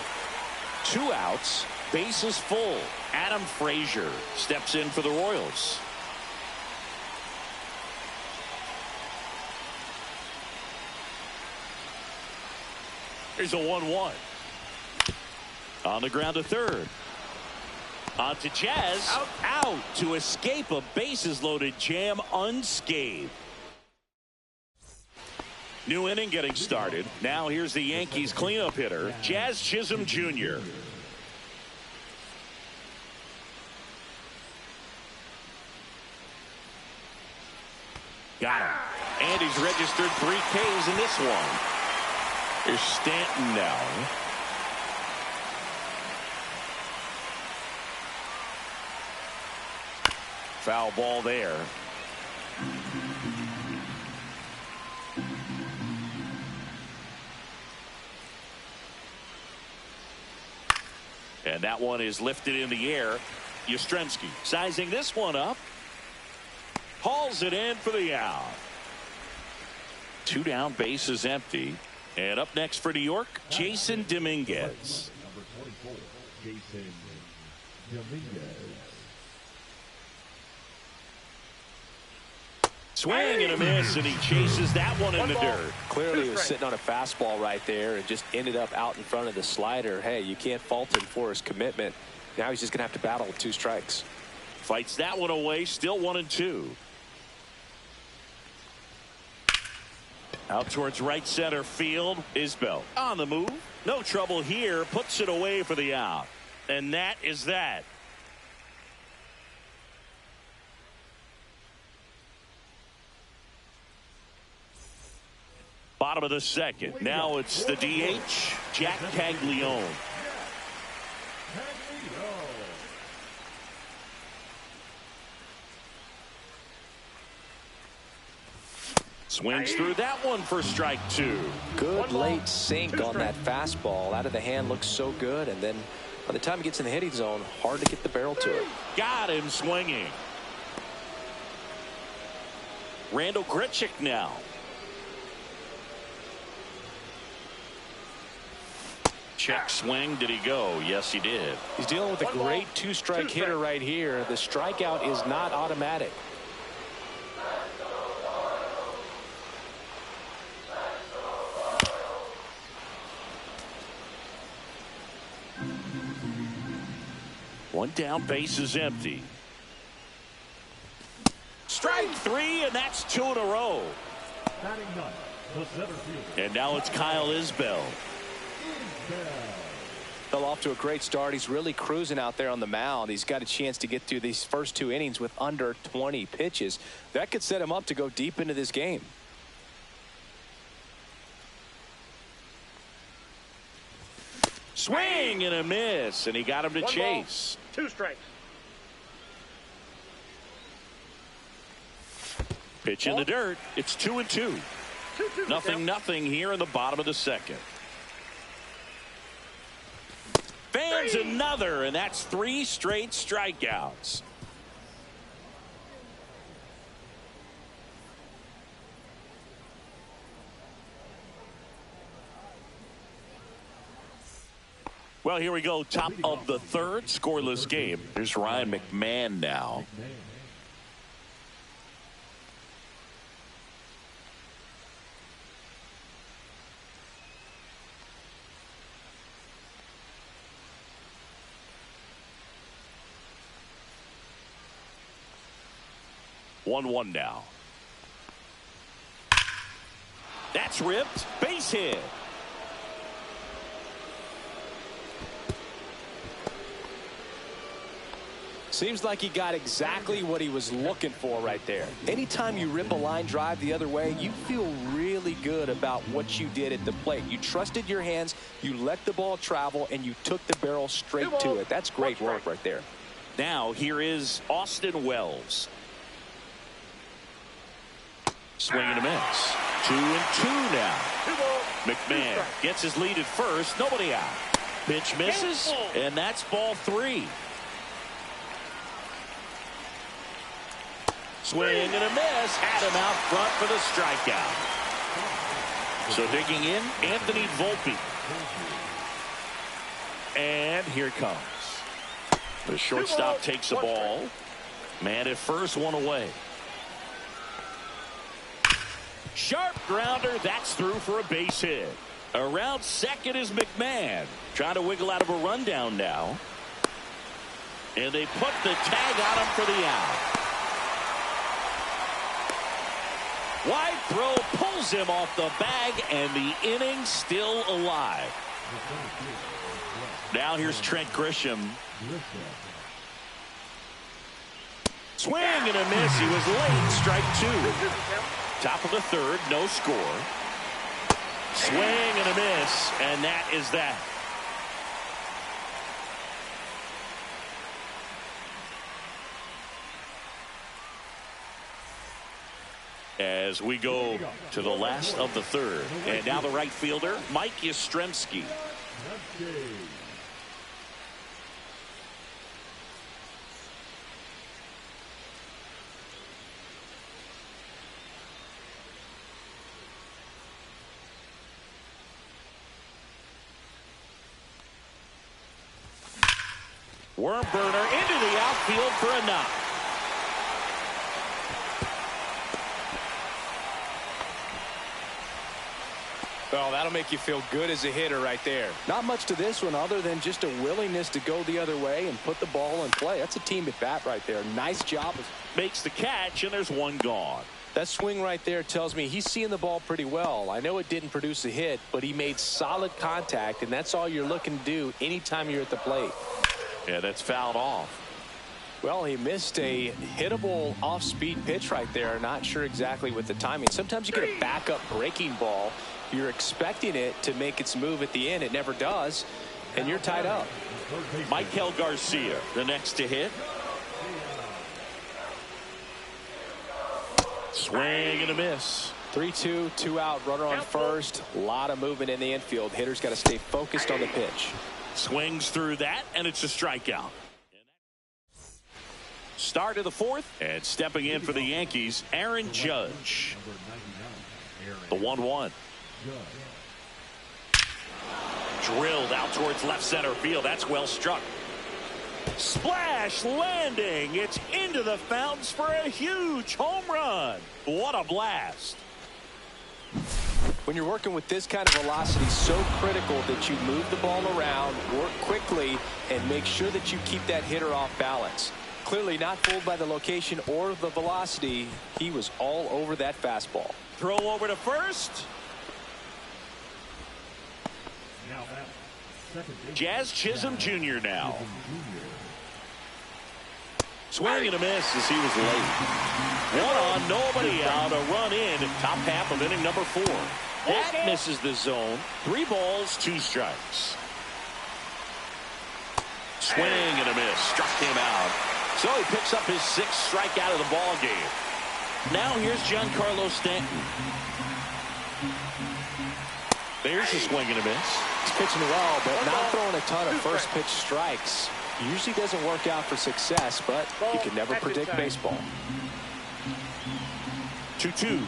2 outs, bases full. Adam Frazier steps in for the Royals. Here's a 1-1. On the ground to third. On to Jazz. Out to escape a bases-loaded jam unscathed. New inning getting started. Now here's the Yankees cleanup hitter, Jazz Chisholm Jr. Got him. And he's registered 3 Ks in this one. Here's Stanton now. Foul ball there. And that one is lifted in the air. Yastrzemski sizing this one up. Hauls it in for the out. 2 down, bases empty. And up next for New York, Jason Dominguez. Number 24, Jason Dominguez. Swing and a miss, and he chases that one in the dirt. Clearly he was sitting on a fastball right there and just ended up out in front of the slider. Hey, you can't fault him for his commitment. Now he's just going to have to battle with 2 strikes. Fights that one away, still 1-2. Out towards right center field. Isbell on the move. No trouble here. Puts it away for the out. And that is that. Bottom of the second. Now it's the DH, Jack Caglione. Swings through that one for strike 2. Good late sink on that fastball. Out of the hand, looks so good. And then by the time he gets in the hitting zone, hard to get the barrel to it. Got him swinging. Randall Grichuk now. Check swing. Did he go? Yes, he did. He's dealing with a great 2-strike hitter right here. The strikeout is not automatic. One down, base is empty. Strike 3, and that's 2 in a row. Batting ninth, the center fielder. And now it's Kyle Isbell. Fell off to a great start. He's really cruising out there on the mound. He's got a chance to get through these first 2 innings with under 20 pitches. That could set him up to go deep into this game. Swing and a miss, and he got him to chase. 2 strikes. Pitch in the dirt. It's 2-2. 2-2. Nothing here in the bottom of the second. Fans another, and that's 3 straight strikeouts. Well, here we go. Top of the 3rd, scoreless game. Here's Ryan McMahon now. 1-1 now. That's ripped. Base hit. Seems like he got exactly what he was looking for right there. Anytime you rip a line drive the other way, you feel really good about what you did at the plate. You trusted your hands, you let the ball travel, and you took the barrel straight to it. That's great work right there. Now here is Austin Wells. Swing and a miss. 2-2 now. McMahon gets his lead at first. Nobody out. Pitch misses, and that's ball 3. Swing and a miss. Had him out front for the strikeout. So digging in, Anthony Volpe. And here it comes. The shortstop takes the ball. Man at first, 1 away. Sharp grounder. That's through for a base hit. Around second is McMahon. Trying to wiggle out of a rundown now. And they put the tag on him for the out. Wide throw pulls him off the bag, and the inning still alive. Now here's Trent Grisham. Swing and a miss. He was late. Strike two. Top of the third. No score. Swing and a miss. And that is that. As we go to the last of the third. And now the right fielder, Mike Yastrzemski. Worm burner into the outfield for a knock. Well, that'll make you feel good as a hitter right there. Not much to this one other than just a willingness to go the other way and put the ball in play. That's a team at bat right there. Nice job. Makes the catch, and there's one gone. That swing right there tells me he's seeing the ball pretty well. I know it didn't produce a hit, but he made solid contact, and that's all you're looking to do anytime you're at the plate. Yeah, that's fouled off. Well, he missed a hittable off-speed pitch right there. Not sure exactly with the timing. Sometimes you get a backup breaking ball. You're expecting it to make its move at the end. It never does, and you're tied up. Michael Garcia, the next to hit. Swing and a miss. 3-2, 2 out, runner on first. A lot of movement in the infield. Hitter's got to stay focused on the pitch. Swings through that, and it's a strikeout. Start of the fourth, and stepping in for the Yankees, Aaron Judge. The 1-1. Drilled out towards left center field. That's well struck. Splash landing. It's into the fountains for a huge home run. What a blast. When you're working with this kind of velocity, so critical that you move the ball around, work quickly, and make sure that you keep that hitter off balance. Clearly not fooled by the location or the velocity. He was all over that fastball. Throw over to first. Jazz Chisholm Jr. now. Swing and a miss as he was late. One on, nobody out, a run in, top half of inning number 4. That misses the zone. 3 balls, 2 strikes. Swing and a miss, struck him out. So he picks up his 6th strikeout of the ball game. Now here's Giancarlo Stanton. There's a swing and a miss. He's pitching well, but not throwing a ton of first pitch strikes. Usually doesn't work out for success, but you can never predict baseball. 2-2.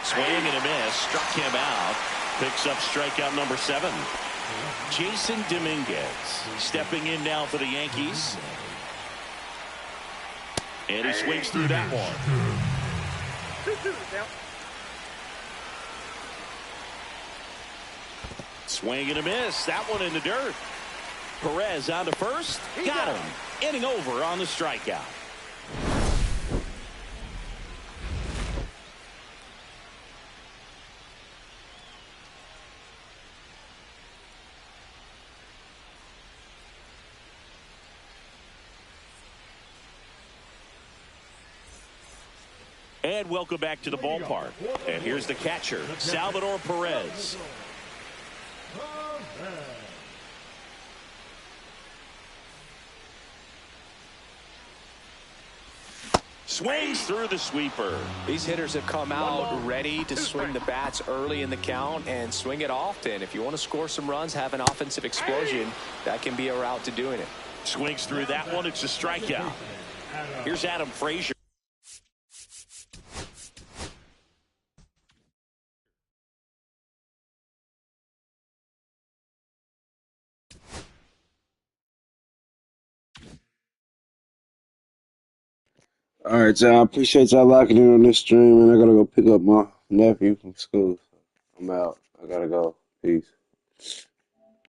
Swing and a miss. Struck him out. Picks up strikeout number 7. Jason Dominguez stepping in now for the Yankees. And he swings through that one. 2-2 now. Swing and a miss. That one in the dirt. Perez on to first. Got him. Inning over on the strikeout. And welcome back to the ballpark. And here's the catcher, Salvador Perez. Swings through the sweeper. These hitters have come out ready to swing the bats early in the count and swing it often. If you want to score some runs, have an offensive explosion, that can be a route to doing it. Swings through that one. It's a strikeout. Here's Adam Frazier. All right, y'all. I appreciate y'all locking in on this stream, and I gotta go pick up my nephew from school. I'm out. I gotta go. Peace.